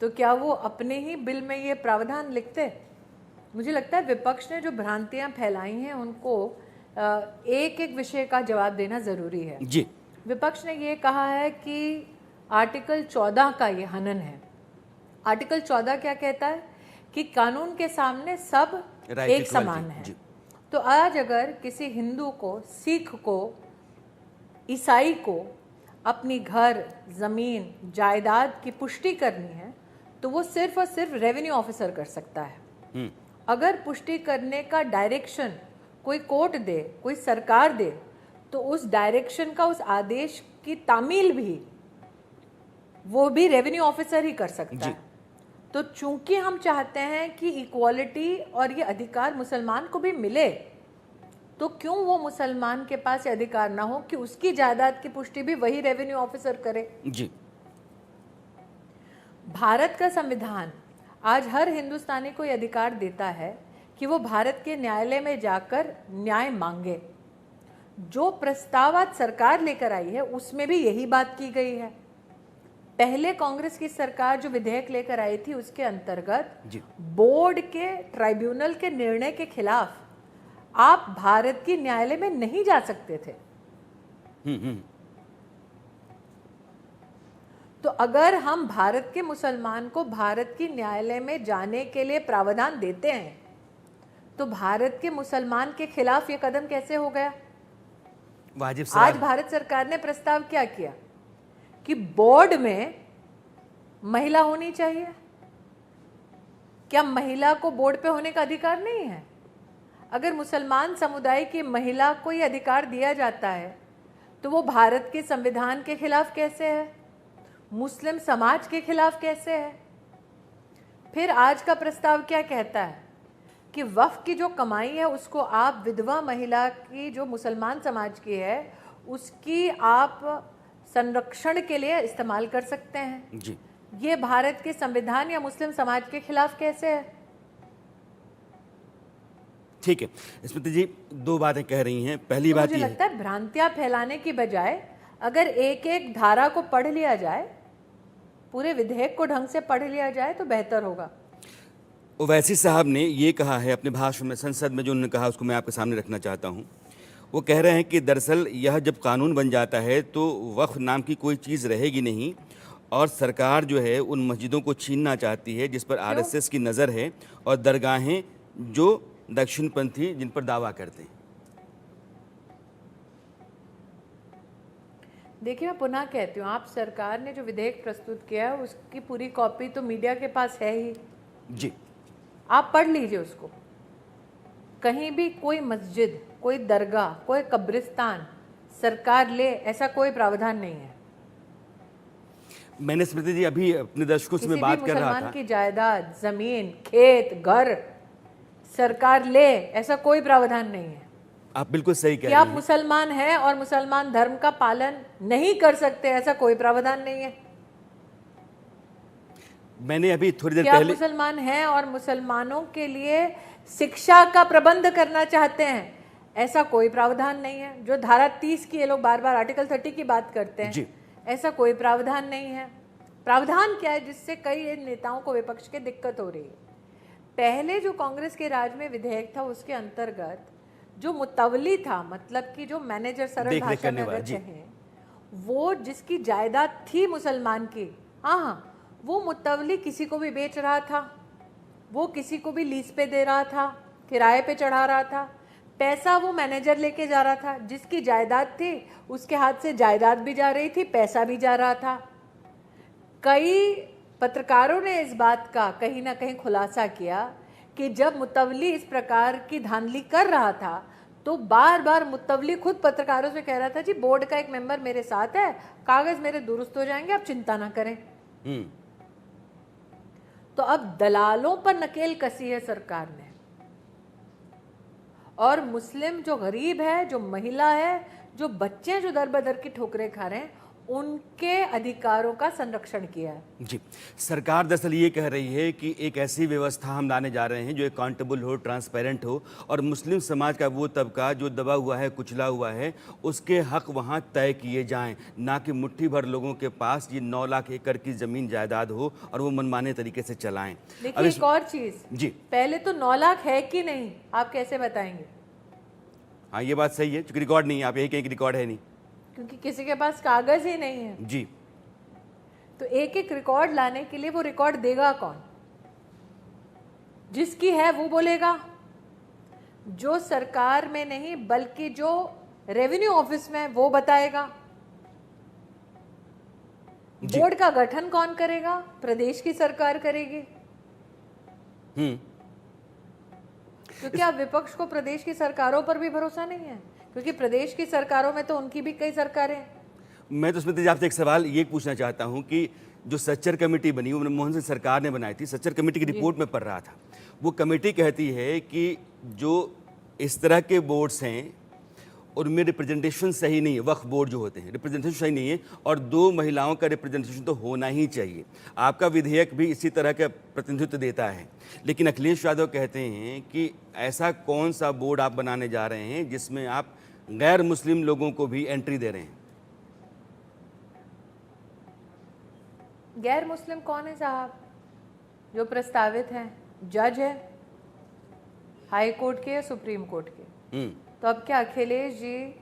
तो क्या वो अपने ही बिल में ये प्रावधान लिखते? मुझे लगता है विपक्ष ने जो भ्रांतियां फैलाई हैं उनको एक एक विषय का जवाब देना ज़रूरी है जी। विपक्ष ने ये कहा है कि आर्टिकल 14 का ये हनन है। आर्टिकल 14 क्या कहता है कि कानून के सामने सब एक समान है। तो आज अगर किसी हिंदू को, सिख को, ईसाई को अपनी घर, ज़मीन, जायदाद की पुष्टि करनी है तो वो सिर्फ और सिर्फ रेवेन्यू ऑफिसर कर सकता है। अगर पुष्टि करने का डायरेक्शन कोई कोर्ट दे, कोई सरकार दे, तो उस डायरेक्शन का, उस आदेश की तामील भी वो भी रेवेन्यू ऑफिसर ही कर सकता है। तो चूंकि हम चाहते हैं कि इक्वालिटी और ये अधिकार मुसलमान को भी मिले, तो क्यों वो मुसलमान के पास ये अधिकार ना हो कि उसकी जायदाद की पुष्टि भी वही रेवेन्यू ऑफिसर करे? जी। भारत का संविधान आज हर हिंदुस्तानी को ये अधिकार देता है कि वो भारत के न्यायालय में जाकर न्याय मांगे। जो प्रस्ताव आज सरकार लेकर आई है उसमें भी यही बात की गई है। पहले कांग्रेस की सरकार जो विधेयक लेकर आई थी उसके अंतर्गत बोर्ड के ट्राइब्यूनल के निर्णय के खिलाफ आप भारत की न्यायालय में नहीं जा सकते थे। तो अगर हम भारत के मुसलमान को भारत की न्यायालय में जाने के लिए प्रावधान देते हैं तो भारत के मुसलमान के खिलाफ ये कदम कैसे हो गया? वाजिब आज भारत सरकार ने प्रस्ताव क्या किया कि बोर्ड में महिला होनी चाहिए। क्या महिला को बोर्ड पे होने का अधिकार नहीं है? अगर मुसलमान समुदाय की महिला को ये अधिकार दिया जाता है तो वो भारत के संविधान के खिलाफ कैसे है? मुस्लिम समाज के खिलाफ कैसे है? फिर आज का प्रस्ताव क्या कहता है कि वक्फ की जो कमाई है उसको आप विधवा महिला की, जो मुसलमान समाज की है, उसकी आप संरक्षण के लिए इस्तेमाल कर सकते हैं जी। ये भारत के संविधान या मुस्लिम समाज के खिलाफ कैसे है? ठीक है स्मृति जी, दो बातें कह रही हैं। पहली बात मुझे लगता है भ्रांतियां फैलाने की बजाय अगर एक एक धारा को पढ़ लिया जाए, पूरे विधेयक को ढंग से पढ़ लिया जाए तो बेहतर होगा। ओवैसी साहब ने ये कहा है अपने भाषण में संसद में, जो उन्होंने कहा उसको मैं आपके सामने रखना चाहता हूँ। वो कह रहे हैं कि दरअसल यह जब कानून बन जाता है तो वक्फ नाम की कोई चीज़ रहेगी नहीं और सरकार जो है उन मस्जिदों को छीनना चाहती है जिस पर आरएसएस की नज़र है और दरगाहें जो दक्षिणपंथी जिन पर दावा करते हैं। देखिए, मैं पुनः कहती हूँ, आप सरकार ने जो विधेयक प्रस्तुत किया है उसकी पूरी कॉपी तो मीडिया के पास है ही जी, आप पढ़ लीजिए उसको। कहीं भी कोई मस्जिद, कोई दरगाह, कोई कब्रिस्तान सरकार ले, ऐसा कोई प्रावधान नहीं है। मैंने स्मृति जी अभी अपने दर्शकों से मैं बात कर रहा मुसलमान था की जायदाद, जमीन, खेत, घर सरकार ले, ऐसा कोई प्रावधान नहीं है। आप बिल्कुल सही कह कि रहे आप हैं। मुसलमान हैं और मुसलमान धर्म का पालन नहीं कर सकते, ऐसा कोई प्रावधान नहीं है। मैंने अभी थोड़ी देर कि आप पहले मुसलमान हैं और मुसलमानों के लिए शिक्षा का प्रबंध करना चाहते हैं, ऐसा कोई प्रावधान नहीं है। जो धारा 30 की ये लोग बार बार आर्टिकल 30 की बात करते हैं जी। ऐसा कोई प्रावधान नहीं है। प्रावधान क्या है जिससे कई नेताओं को विपक्ष के दिक्कत हो रही है? पहले जो कांग्रेस के राज में विधेयक था उसके अंतर्गत जो मुतवली था, मतलब कि जो मैनेजर, सरल भाषा में अगर कहें, वो जिसकी जायदाद थी मुसलमान की, हाँ, वो मुतवली किसी को भी बेच रहा था, वो किसी को भी लीज पे दे रहा था, किराए पे चढ़ा रहा था, पैसा वो मैनेजर लेके जा रहा था। जिसकी जायदाद थी उसके हाथ से जायदाद भी जा रही थी, पैसा भी जा रहा था। कई पत्रकारों ने इस बात का कहीं ना कहीं खुलासा किया कि जब मुतवली इस प्रकार की धांधली कर रहा था तो बार बार मुतवली खुद पत्रकारों से कह रहा था, जी बोर्ड का एक मेंबर मेरे साथ है, कागज मेरे दुरुस्त हो जाएंगे, आप चिंता ना करें। तो अब दलालों पर नकेल कसी है सरकार ने, और मुस्लिम जो गरीब है, जो महिला है, जो बच्चे जो दर बदर की ठोकरें खा रहे हैं, उनके अधिकारों का संरक्षण किया है। जी, सरकार दरअसल ये कह रही है कि एक ऐसी व्यवस्था हम लाने जा रहे हैं जो अकाउंटेबल हो, ट्रांसपेरेंट हो और मुस्लिम समाज का वो तबका जो दबा हुआ है, कुचला हुआ है, उसके हक वहाँ तय किए जाएं, ना कि मुट्ठी भर लोगों के पास ये 9 लाख एकड़ की ज़मीन जायदाद हो और वो मनमाने तरीके से चलाएं। देखिए, एक और चीज़ जी, पहले तो 9 लाख है कि नहीं, आप कैसे बताएंगे? हाँ, ये बात सही है, क्योंकि रिकॉर्ड नहीं है, आप यही कहें कि रिकॉर्ड है नहीं, क्योंकि किसी के पास कागज ही नहीं है। जी। तो एक एक रिकॉर्ड लाने के लिए वो रिकॉर्ड देगा कौन? जिसकी है वो बोलेगा, जो सरकार में नहीं बल्कि जो रेवेन्यू ऑफिस में है वो बताएगा। बोर्ड का गठन कौन करेगा? प्रदेश की सरकार करेगी। तो क्या विपक्ष को प्रदेश की सरकारों पर भी भरोसा नहीं है? क्योंकि प्रदेश की सरकारों में तो उनकी भी कई सरकारें हैं। मैं तो स्मृति जी आपसे एक सवाल ये पूछना चाहता हूं कि जो सच्चर कमेटी बनी वो मनमोहन सिंह सरकार ने बनाई थी, सच्चर कमेटी की रिपोर्ट में पढ़ रहा था, वो कमेटी कहती है कि जो इस तरह के बोर्ड्स हैं उनमें रिप्रेजेंटेशन सही नहीं है, वक्फ बोर्ड जो होते हैं रिप्रेजेंटेशन सही नहीं है और 2 महिलाओं का रिप्रेजेंटेशन तो होना ही चाहिए। आपका विधेयक भी इसी तरह का प्रतिनिधित्व देता है, लेकिन अखिलेश यादव कहते हैं कि ऐसा कौन सा बोर्ड आप बनाने जा रहे हैं जिसमें आप गैर मुस्लिम लोगों को भी एंट्री दे रहे हैं? गैर मुस्लिम कौन है साहब? जो प्रस्तावित हैं जज है, हाई कोर्ट के या सुप्रीम कोर्ट के। तो अब क्या अखिलेश जी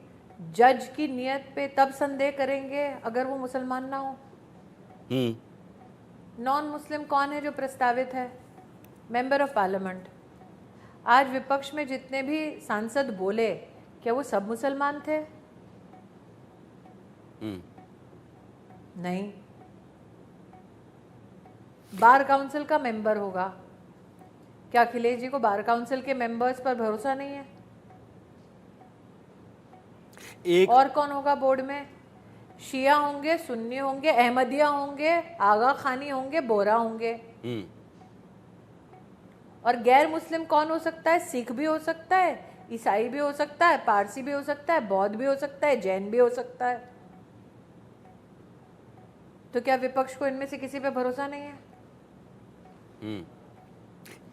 जज की नियत पे तब संदेह करेंगे अगर वो मुसलमान ना हो? नॉन मुस्लिम कौन है जो प्रस्तावित है? Member of parliament. आज विपक्ष में जितने भी सांसद बोले, क्या वो सब मुसलमान थे? नहीं। बार काउंसिल का मेंबर होगा, क्या अखिलेश जी को बार काउंसिल के मेंबर्स पर भरोसा नहीं है? और कौन होगा बोर्ड में? शिया होंगे, सुन्नी होंगे, अहमदिया होंगे, आगा खानी होंगे, बोरा होंगे। और गैर मुस्लिम कौन हो सकता है? सिख भी हो सकता है, ईसाई भी हो सकता है, पारसी भी हो सकता है, बौद्ध भी हो सकता है, जैन भी हो सकता है। तो क्या विपक्ष को इनमें से किसी पे भरोसा नहीं है?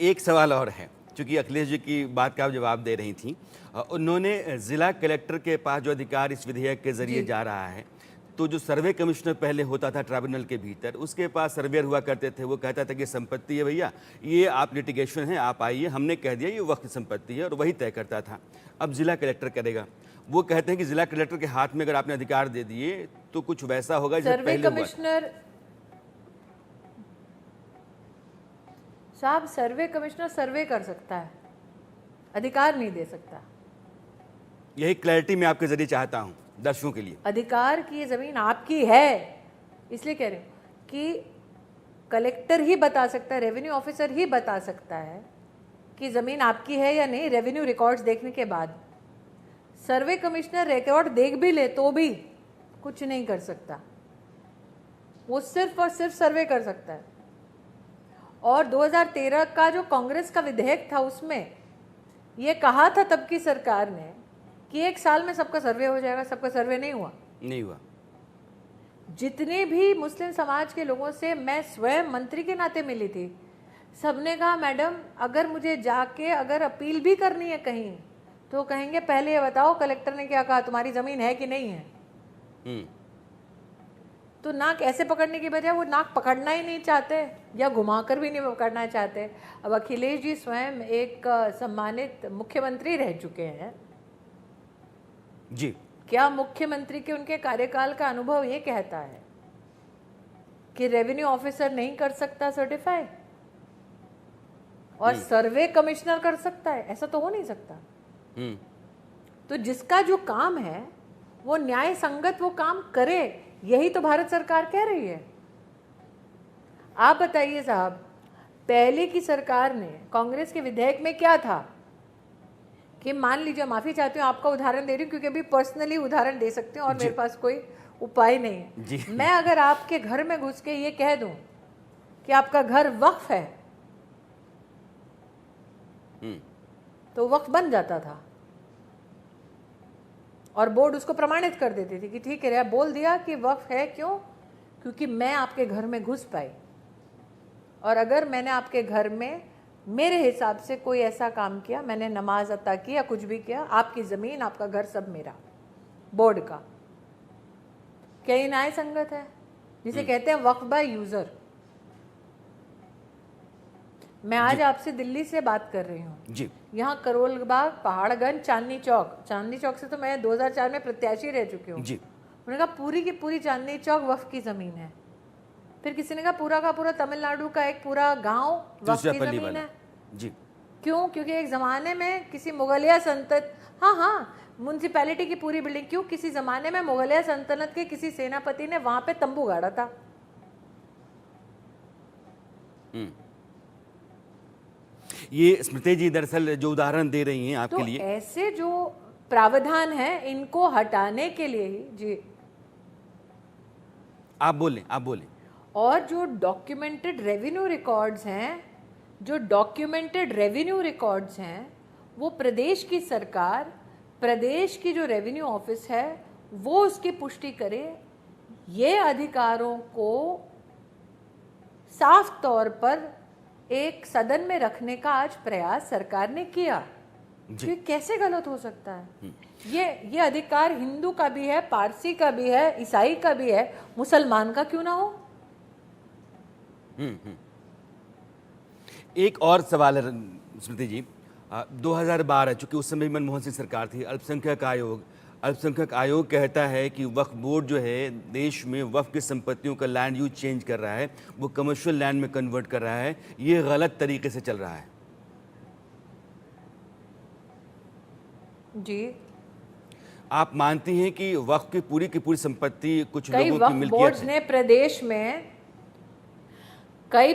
एक सवाल और है, चूंकि अखिलेश जी की बात का आप जवाब दे रही थी, उन्होंने जिला कलेक्टर के पास जो अधिकार इस विधेयक के जरिए जा रहा है, तो जो सर्वे कमिश्नर पहले होता था ट्राइब्यूनल के भीतर, उसके पास सर्वेयर हुआ करते थे, वो कहता था कि संपत्ति है भैया, ये आप लिटिगेशन है, आप आइए, हमने कह दिया ये वक्त संपत्ति है, और वही तय करता था। अब जिला कलेक्टर करेगा। वो कहते हैं कि जिला कलेक्टर के हाथ में अगर आपने अधिकार दे दिए तो कुछ वैसा होगा जैसे सर्वे पहले हुआ था। कमिश्नर साहब, सर्वे कमिश्नर सर्वे कर सकता है, अधिकार नहीं दे सकता। यही क्लैरिटी मैं आपके जरिए चाहता हूं दर्शकों के लिए। अधिकार की ये जमीन आपकी है, इसलिए कह रही हूं कि कलेक्टर ही बता सकता है, रेवेन्यू ऑफिसर ही बता सकता है कि जमीन आपकी है या नहीं, रेवेन्यू रिकॉर्ड्स देखने के बाद। सर्वे कमिश्नर रिकॉर्ड देख भी ले तो भी कुछ नहीं कर सकता, वो सिर्फ और सिर्फ सर्वे कर सकता है। और 2013 का जो कांग्रेस का विधेयक था उसमें ये कहा था तब की सरकार ने कि 1 साल में सबका सर्वे हो जाएगा, सबका सर्वे नहीं हुआ। नहीं हुआ। जितने भी मुस्लिम समाज के लोगों से मैं स्वयं मंत्री के नाते मिली थी, सबने कहा मैडम अगर मुझे जाके अगर अपील भी करनी है कहीं तो कहेंगे पहले ये बताओ कलेक्टर ने क्या कहा, तुम्हारी जमीन है कि नहीं है। तो नाक ऐसे पकड़ने की बजाय वो नाक पकड़ना ही नहीं चाहते या घुमाकर भी नहीं पकड़ना चाहते। अब अखिलेश जी स्वयं एक सम्मानित मुख्यमंत्री रह चुके हैं जी। क्या मुख्यमंत्री के उनके कार्यकाल का अनुभव ये कहता है कि रेवेन्यू ऑफिसर नहीं कर सकता सर्टिफाई और सर्वे कमिश्नर कर सकता है? ऐसा तो हो नहीं सकता। तो जिसका जो काम है वो न्याय संगत वो काम करे, यही तो भारत सरकार कह रही है। आप बताइए साहब, पहले की सरकार ने कांग्रेस के विधेयक में क्या था कि मान लीजिए, माफी चाहती हूँ आपका उदाहरण दे रही हूँ क्योंकि अभी पर्सनली उदाहरण दे सकते हैं और मेरे पास कोई उपाय नहीं है। मैं अगर आपके घर में घुस के ये कह दूं कि आपका घर वक्फ है तो वक्फ बन जाता था और बोर्ड उसको प्रमाणित कर देती थी कि ठीक है, बोल दिया कि वक्फ है। क्यों? क्योंकि मैं आपके घर में घुस पाई और अगर मैंने आपके घर में मेरे हिसाब से कोई ऐसा काम किया, मैंने नमाज अता की या कुछ भी किया, आपकी ज़मीन आपका घर सब मेरा, बोर्ड का। क्या ये न्याय संगत है? जिसे कहते हैं वक्फ बाय यूज़र। मैं आज आपसे दिल्ली से बात कर रही हूँ जी। यहाँ करोल बाग, पहाड़गंज, चांदनी चौक से तो मैं 2004 में प्रत्याशी रह चुकी हूँ। उन्होंने कहा पूरी की पूरी चांदनी चौक वक्फ की ज़मीन है। फिर किसी ने कहा पूरा का पूरा तमिलनाडु का एक पूरा गांव वक्फ की ज़मीन है। जी। क्यों? क्योंकि एक ज़माने में किसी मुगलिया सल्तनत, हाँ, म्यूनसिपैलिटी की पूरी बिल्डिंग, क्यों? किसी ज़माने में मुगलिया सल्तनत के किसी सेनापति ने वहाँ पे तंबू गाड़ा था। ये स्मृति जी दरअसल जो उदाहरण दे रही हैं आपके तो लिए, ऐसे जो प्रावधान है इनको हटाने के लिए ही जी। आप बोलें। और जो डॉक्यूमेंटेड रेवेन्यू रिकॉर्ड्स हैं वो प्रदेश की सरकार, प्रदेश की जो रेवेन्यू ऑफिस है वो उसकी पुष्टि करे। ये अधिकारों को साफ तौर पर एक सदन में रखने का आज प्रयास सरकार ने किया। ये कैसे गलत हो सकता है? ये अधिकार हिंदू का भी है, पारसी का भी है, ईसाई का भी है, मुसलमान का क्यों ना हो? एक और सवाल है स्मृति जी, 2012 चूंकि उस समय मनमोहन सिंह सरकार थी, अल्पसंख्यक आयोग कहता है कि वक्फ बोर्ड जो है देश में वक्फ की संपत्तियों का लैंड यूज चेंज कर रहा है, वो कमर्शियल लैंड में कन्वर्ट कर रहा है। ये गलत तरीके से चल रहा है। जी। आप मानती हैं कि वक्फ की पूरी संपत्ति कुछ लोगों की मिल्कियत बोर्ड्स है? ने कई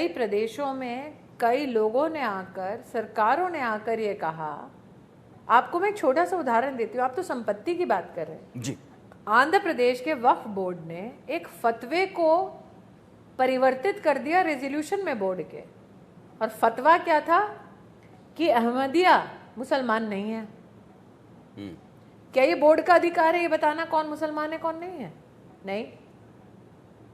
प्रदेशों में कई लोगों ने आकर, सरकारों ने आकर ये कहा। आपको मैं एक छोटा सा उदाहरण देती हूँ, आप तो संपत्ति की बात कर रहे हैं जी। आंध्र प्रदेश के वक्फ बोर्ड ने एक फतवे को परिवर्तित कर दिया रेजोल्यूशन में बोर्ड के, और फतवा क्या था कि अहमदिया मुसलमान नहीं है। क्या ये बोर्ड का अधिकार है ये बताना कौन मुसलमान है कौन नहीं है? नहीं,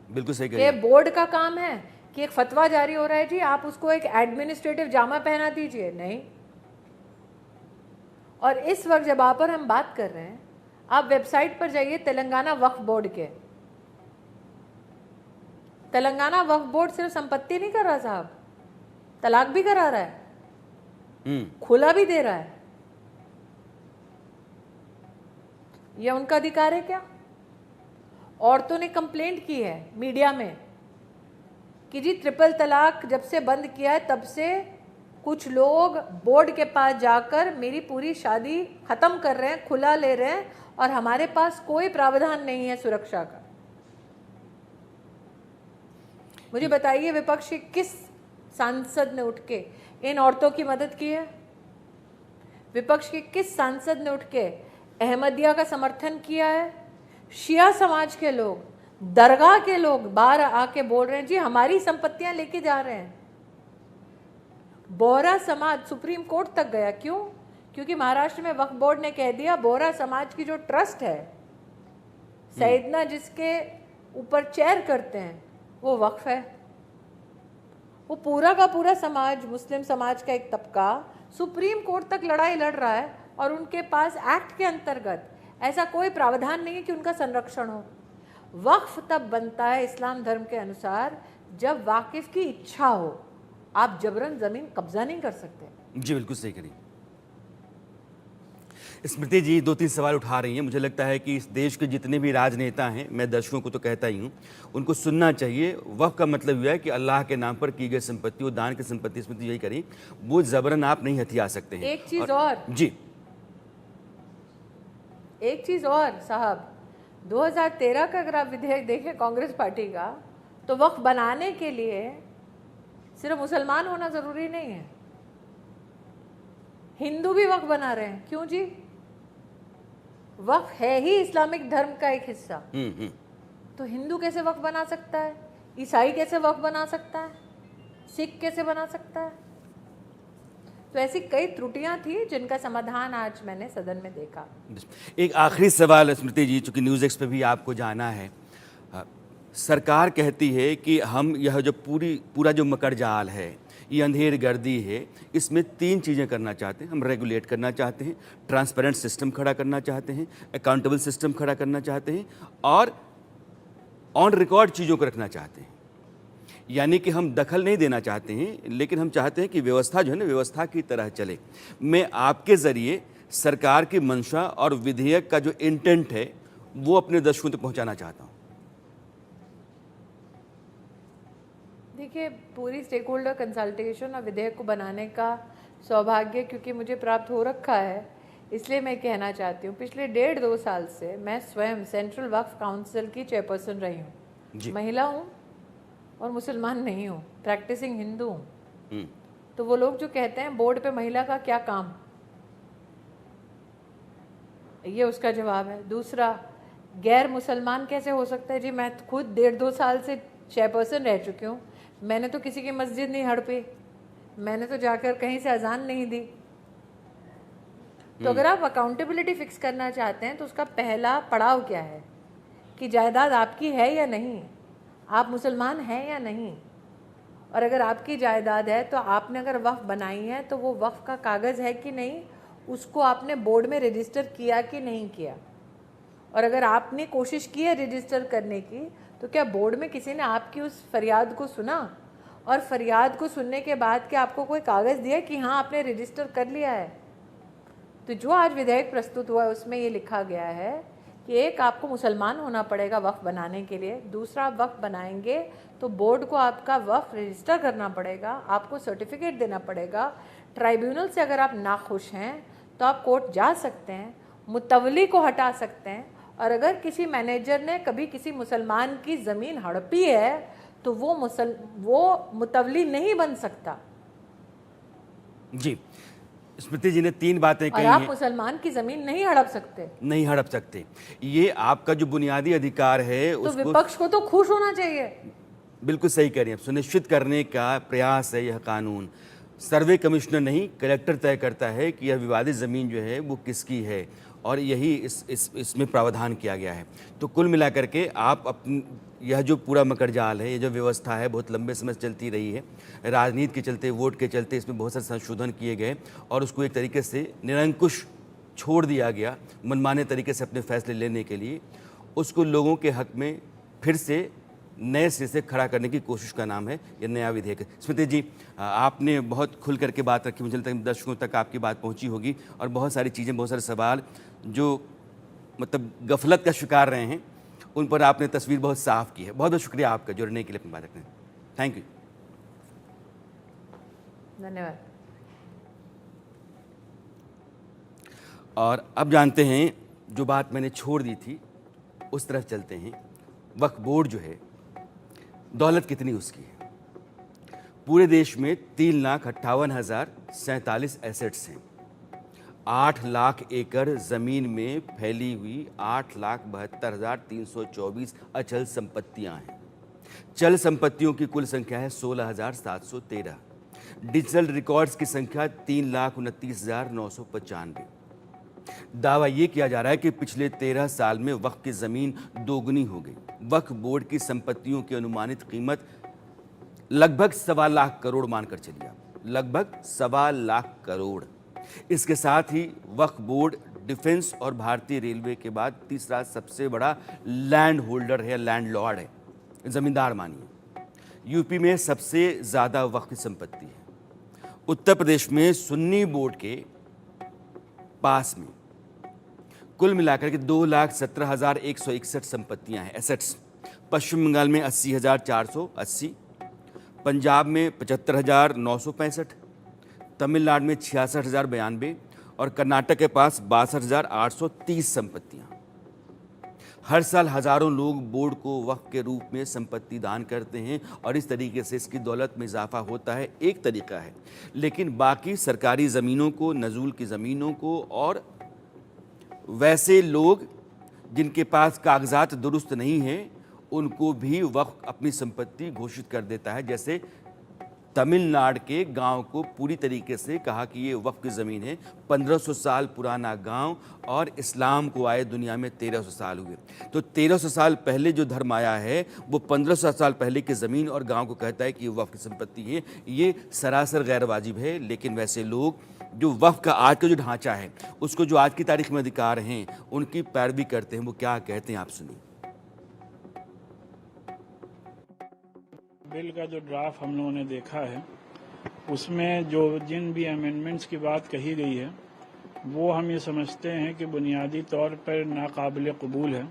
बिल्कुल सही कह ये बोर्ड का काम है कि एक फतवा जारी हो रहा है जी, आप उसको एक एडमिनिस्ट्रेटिव जामा पहना दीजिए। नहीं। और इस वक्त जब आप और हम बात कर रहे हैं, आप वेबसाइट पर जाइए तेलंगाना वक्फ बोर्ड के। तेलंगाना वक्फ बोर्ड सिर्फ संपत्ति नहीं कर रहा साहब, तलाक भी करा रहा है, खुला भी दे रहा है। यह उनका अधिकार है क्या? औरतों ने कंप्लेंट की है मीडिया में कि जी ट्रिपल तलाक जब से बंद किया है तब से कुछ लोग बोर्ड के पास जाकर मेरी पूरी शादी खत्म कर रहे हैं, खुला ले रहे हैं, और हमारे पास कोई प्रावधान नहीं है सुरक्षा का। मुझे बताइए विपक्ष के किस सांसद ने उठ के इन औरतों की मदद की है? विपक्ष के किस सांसद ने उठ के अहमदिया का समर्थन किया है? शिया समाज के लोग, दरगाह के लोग बाहर आके बोल रहे हैं जी हमारी संपत्तियां लेके जा रहे हैं। बोहरा समाज सुप्रीम कोर्ट तक गया, क्यों? क्योंकि महाराष्ट्र में वक्फ बोर्ड ने कह दिया बोहरा समाज की जो ट्रस्ट है, सैयदना जिसके ऊपर चेयर करते हैं, वो वक्फ है। वो पूरा का पूरा समाज, मुस्लिम समाज का एक तबका सुप्रीम कोर्ट तक लड़ाई लड़ रहा है और उनके पास एक्ट के अंतर्गत ऐसा कोई प्रावधान नहीं है कि उनका संरक्षण हो। वक्फ तब बनता है इस्लाम धर्म के अनुसार जब वाकिफ की इच्छा हो। आप जबरन जमीन कब्जा नहीं कर सकते। जी बिल्कुल सही करिए। स्मृति जी 2-3 सवाल उठा रही हैं। मुझे लगता है कि इस देश के जितने भी राजनेता हैं, मैं दर्शकों को तो कहता ही हूँ, उनको सुनना चाहिए। वक्फ का मतलब यह है कि अल्लाह के नाम पर की गई संपत्ति, वो दान की संपत्ति, स्मृति यही करी, वो जबरन आप नहीं हथिया सकते हैं। एक चीज और जी, एक चीज और साहब, 2013 का अगर आप विधेयक देखें कांग्रेस पार्टी का, तो वक्फ बनाने के लिए सिर्फ मुसलमान होना जरूरी नहीं है, हिंदू भी वक्फ बना रहे हैं। क्यों जी? वक्फ है ही इस्लामिक धर्म का एक हिस्सा। तो हिंदू कैसे वक्फ बना सकता है? ईसाई कैसे वक्फ बना सकता है? सिख कैसे बना सकता है? तो ऐसी कई त्रुटियां थी जिनका समाधान आज मैंने सदन में देखा। एक आखिरी सवाल स्मृति जी, चूंकि न्यूज़ एक्स पे भी आपको जाना है। सरकार कहती है कि हम यह जो पूरा जो मकर जाल है, ये अंधेर गर्दी है, इसमें 3 चीज़ें करना चाहते हैं। हम रेगुलेट करना चाहते हैं, ट्रांसपेरेंट सिस्टम खड़ा करना चाहते हैं, अकाउंटेबल सिस्टम खड़ा करना चाहते हैं, और ऑन रिकॉर्ड चीज़ों को रखना चाहते हैं। यानी कि हम दखल नहीं देना चाहते हैं, लेकिन हम चाहते हैं कि व्यवस्था जो है ना, व्यवस्था की तरह चले। मैं आपके ज़रिए सरकार की मंशा और विधेयक का जो इंटेंट है वो अपने दर्शकों तक पहुँचाना चाहता हूँ। देखिए, पूरी स्टेक होल्डर कंसल्टेशन और विधेयक को बनाने का सौभाग्य क्योंकि मुझे प्राप्त हो रखा है, इसलिए मैं कहना चाहती हूँ, पिछले 1.5-2 साल से मैं स्वयं सेंट्रल वक्फ काउंसिल की चेयरपर्सन रही हूँ। महिला हूँ और मुसलमान नहीं हूँ, प्रैक्टिसिंग हिंदू हूँ। तो वो लोग जो कहते हैं बोर्ड पे महिला का क्या काम, ये उसका जवाब है। दूसरा, गैर मुसलमान कैसे हो सकता है? जी मैं खुद 1.5-2 साल से चेयरपर्सन रह चुकी हूँ। मैंने तो किसी की मस्जिद नहीं हड़पी, मैंने तो जाकर कहीं से अजान नहीं दी। तो अगर आप अकाउंटेबिलिटी फिक्स करना चाहते हैं तो उसका पहला पड़ाव क्या है कि जायदाद आपकी है या नहीं, आप मुसलमान हैं या नहीं। और अगर आपकी जायदाद है तो आपने अगर वक्फ बनाई है तो वो वक्फ का कागज़ है कि नहीं, उसको आपने बोर्ड में रजिस्टर किया कि नहीं किया। और अगर आपने कोशिश की है रजिस्टर करने की, तो क्या बोर्ड में किसी ने आपकी उस फरियाद को सुना? और फरियाद को सुनने के बाद क्या आपको कोई कागज़ दिया कि हाँ आपने रजिस्टर कर लिया है? तो जो आज विधेयक प्रस्तुत हुआ है उसमें ये लिखा गया है कि एक, आपको मुसलमान होना पड़ेगा वक्फ बनाने के लिए। दूसरा, आप वक्फ बनाएंगे तो बोर्ड को आपका वक्फ रजिस्टर करना पड़ेगा, आपको सर्टिफिकेट देना पड़ेगा। ट्राइब्यूनल से अगर आप नाखुश हैं तो आप कोर्ट जा सकते हैं, मुतवली को हटा सकते हैं। और अगर किसी मैनेजर ने कभी किसी मुसलमान की ज़मीन हड़पी है तो वो मुतवली नहीं बन सकता। जी, स्मृति जी ने 3 बातें कही और आप हैं। मुसलमान की ज़मीन नहीं हड़प सकते, नहीं हड़प सकते, ये आपका जो बुनियादी अधिकार है तो उसको विपक्ष को तो खुश होना चाहिए। बिल्कुल सही कह रही हैं। सुनिश्चित करने का प्रयास है यह कानून। सर्वे कमिश्नर नहीं, कलेक्टर तय करता है कि यह विवादित ज़मीन जो है वो किसकी है, और यही इसमें प्रावधान किया गया है। तो कुल मिलाकर के आप अपनी यह जो पूरा मकड़जाल है, ये जो व्यवस्था है, बहुत लंबे समय से चलती रही है। राजनीति के चलते, वोट के चलते इसमें बहुत सारे संशोधन किए गए और उसको एक तरीके से निरंकुश छोड़ दिया गया मनमाने तरीके से अपने फैसले लेने के लिए। उसको लोगों के हक में फिर से नए सिरे से खड़ा करने की कोशिश का नाम है ये नया विधेयक। स्मृति जी, आपने बहुत खुल करके बात रखी, मुझे लगता है दर्शकों तक आपकी बात पहुंची होगी, और बहुत सारी चीज़ें, बहुत सारे सवाल जो मतलब गफलत का शिकार रहे हैं, उन पर आपने तस्वीर बहुत साफ की है। बहुत बहुत शुक्रिया आपका जुड़ने के लिए अपनी बात रखने। थैंक यू, धन्यवाद। और अब जानते हैं, जो बात मैंने छोड़ दी थी उस तरफ चलते हैं। वक्फ बोर्ड जो है, दौलत कितनी उसकी है? पूरे देश में 3,58,047 एसेट्स हैं। 8 लाख एकड़ ज़मीन में फैली हुई 8,72,324 अचल संपत्तियां हैं। चल संपत्तियों की कुल संख्या है 16,713। डिजिटल रिकॉर्ड्स की संख्या 3,29,995। दावा ये किया जा रहा है कि पिछले 13 साल में वक्फ की ज़मीन दोगुनी हो गई। वक्फ बोर्ड की संपत्तियों की अनुमानित कीमत लगभग 1.25 लाख करोड़ मानकर चलिए आप, लगभग 1.25 लाख करोड़। इसके साथ ही वक्फ बोर्ड डिफेंस और भारतीय रेलवे के बाद तीसरा सबसे बड़ा लैंड होल्डर है, लैंड लॉर्ड है, जमींदार मानिए। यूपी में सबसे ज़्यादा वक्फ की संपत्ति है। उत्तर प्रदेश में सुन्नी बोर्ड के पास में कुल मिलाकर के 2,17,161 संपत्तियां हैं, एसेट्स। पश्चिम बंगाल में 80,480, पंजाब में 75,965, तमिलनाडु में 66,092 और कर्नाटक के पास 62,830 संपत्तियां। हर साल हजारों लोग बोर्ड को वक्फ के रूप में संपत्ति दान करते हैं और इस तरीके से इसकी दौलत में इजाफा होता है, एक तरीका है। लेकिन बाकी सरकारी ज़मीनों को, नज़ूल की ज़मीनों को और वैसे लोग जिनके पास कागजात दुरुस्त नहीं हैं, उनको भी वक्फ अपनी संपत्ति घोषित कर देता है। जैसे तमिलनाडु के गांव को पूरी तरीके से कहा कि ये वक्फ की ज़मीन है। 1500 साल पुराना गांव और इस्लाम को आए दुनिया में 1300 साल हुए। तो 1300 साल पहले जो धर्म आया है वो 1500 साल पहले की ज़मीन और गांव को कहता है कि ये वक्फ की संपत्ति है। ये सरासर गैर वाजिब है। लेकिन वैसे लोग जो वक्फ का आज का जो ढांचा है, उसको जो आज की तारीख में अधिकार हैं, उनकी पैरवी करते हैं। वो क्या कहते हैं आप सुनिए। बिल का जो ड्राफ्ट हम लोगों ने देखा है, उसमें जो जिन भी अमेंडमेंट्स की बात कही गई है, वो हम ये समझते हैं कि बुनियादी तौर पर नाकाबिल कबूल है।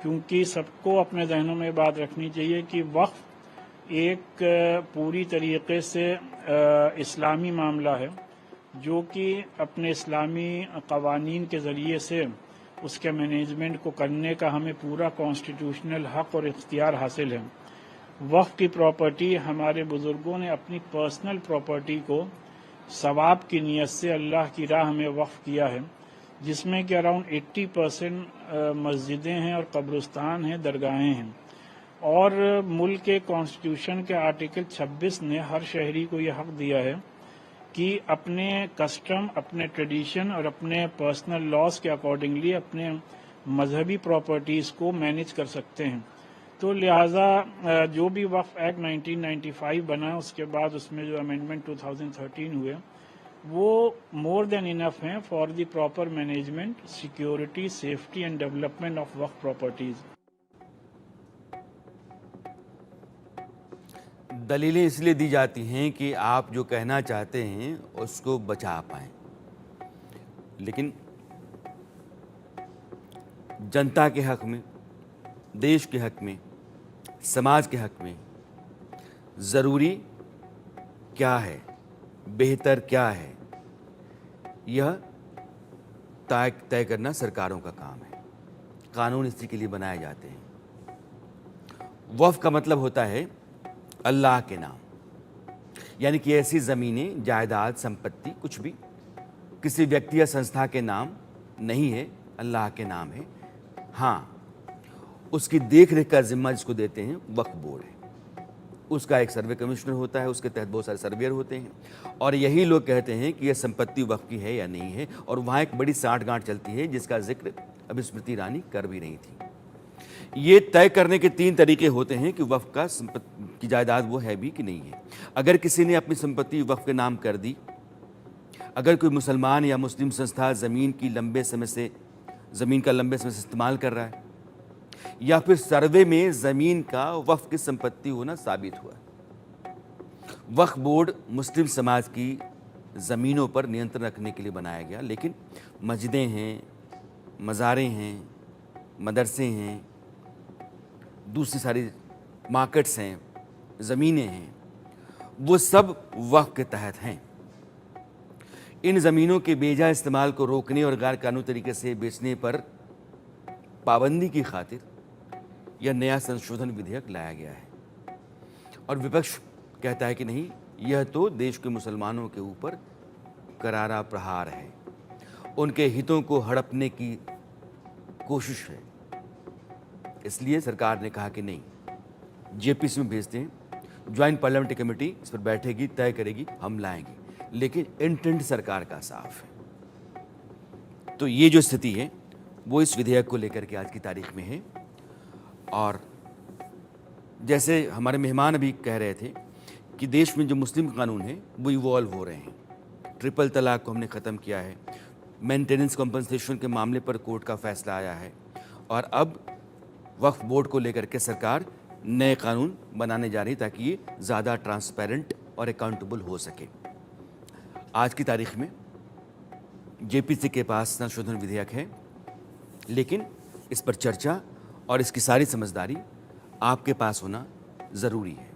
क्योंकि सबको अपने जहनों में बात रखनी चाहिए कि वक्फ एक पूरी तरीके से इस्लामी मामला है, जो कि अपने इस्लामी कवानीन के ज़रिए से उसके मैनेजमेंट को करने का हमें पूरा कॉन्स्टिट्यूशनल हक़ और इख्तियार हासिल है। वक्फ की प्रॉपर्टी हमारे बुजुर्गों ने अपनी पर्सनल प्रॉपर्टी को सवाब की नीयत से अल्लाह की राह में वक्फ किया है, जिसमें कि अराउंड 80% मस्जिदें हैं और कब्रिस्तान हैं, दरगाहें हैं। और मुल्क के कॉन्स्टिट्यूशन के आर्टिकल 26 ने हर शहरी को यह हक दिया है कि अपने कस्टम, अपने ट्रेडिशन और अपने पर्सनल लॉज के अकॉर्डिंगली अपने मजहबी प्रॉपर्टीज़ को मैनेज कर सकते हैं। तो लिहाजा जो भी वक्फ एक्ट 1995 बना, उसके बाद उसमें जो अमेंडमेंट 2013 हुए, वो मोर देन इनफ हैं for the proper management, security, safety and development of Waqf properties. दलीलें इसलिए दी जाती हैं कि आप जो कहना चाहते हैं उसको बचा पाएं। लेकिन जनता के हक में, देश के हक में, समाज के हक में ज़रूरी क्या है, बेहतर क्या है, यह तय करना सरकारों का काम है। कानून इसी के लिए बनाए जाते हैं। वक्फ का मतलब होता है अल्लाह के नाम, यानी कि ऐसी ज़मीनें, जायदाद, संपत्ति, कुछ भी किसी व्यक्ति या संस्था के नाम नहीं है, अल्लाह के नाम है। हाँ, उसकी देख रेख का जिम्मा जिसको देते हैं वक्फ बोर्ड है। उसका एक सर्वे कमिश्नर होता है, उसके तहत बहुत सारे सर्वेयर होते हैं और यही लोग कहते हैं कि यह संपत्ति वक्फ की है या नहीं है। और वहाँ एक बड़ी साठगांठ चलती है जिसका जिक्र अभी स्मृति ईरानी कर भी रही थी। ये तय करने के 3 तरीके होते हैं कि वक्फ का संपत्ति की जायदाद वो है भी कि नहीं है। अगर किसी ने अपनी संपत्ति वक्फ के नाम कर दी, अगर कोई मुसलमान या मुस्लिम संस्था ज़मीन का लंबे समय से इस्तेमाल कर रहा है, या फिर सर्वे में ज़मीन का वक्फ की संपत्ति होना साबित हुआ। वक्फ बोर्ड मुस्लिम समाज की ज़मीनों पर नियंत्रण रखने के लिए बनाया गया, लेकिन मस्जिदें हैं, मज़ारें हैं, मदरसे हैं, दूसरी सारी मार्केट्स हैं, ज़मीनें हैं, वो सब वक्फ के तहत हैं। इन ज़मीनों के बेजा इस्तेमाल को रोकने और गैर कानूनी तरीके से बेचने पर पाबंदी की खातिर यह नया संशोधन विधेयक लाया गया है। और विपक्ष कहता है कि नहीं, यह तो देश के मुसलमानों के ऊपर करारा प्रहार है, उनके हितों को हड़पने की कोशिश है। इसलिए सरकार ने कहा कि नहीं, जेपीसी में भेजते हैं, ज्वाइंट पार्लियामेंट्री कमेटी इस पर बैठेगी, तय करेगी, हम लाएंगे। लेकिन इंटेंट सरकार का साफ है। तो ये जो स्थिति है वो इस विधेयक को लेकर के आज की तारीख में है। और जैसे हमारे मेहमान अभी कह रहे थे कि देश में जो मुस्लिम कानून है वो इवॉल्व हो रहे हैं। ट्रिपल तलाक को हमने ख़त्म किया है, मेंटेनेंस कॉम्पनसेशन के मामले पर कोर्ट का फैसला आया है, और अब वक्फ बोर्ड को लेकर के सरकार नए कानून बनाने जा रही ताकि ये ज़्यादा ट्रांसपेरेंट और अकाउंटेबल हो सके। आज की तारीख में जेपीसी के पास संशोधन विधेयक है, लेकिन इस पर चर्चा और इसकी सारी समझदारी आपके पास होना ज़रूरी है।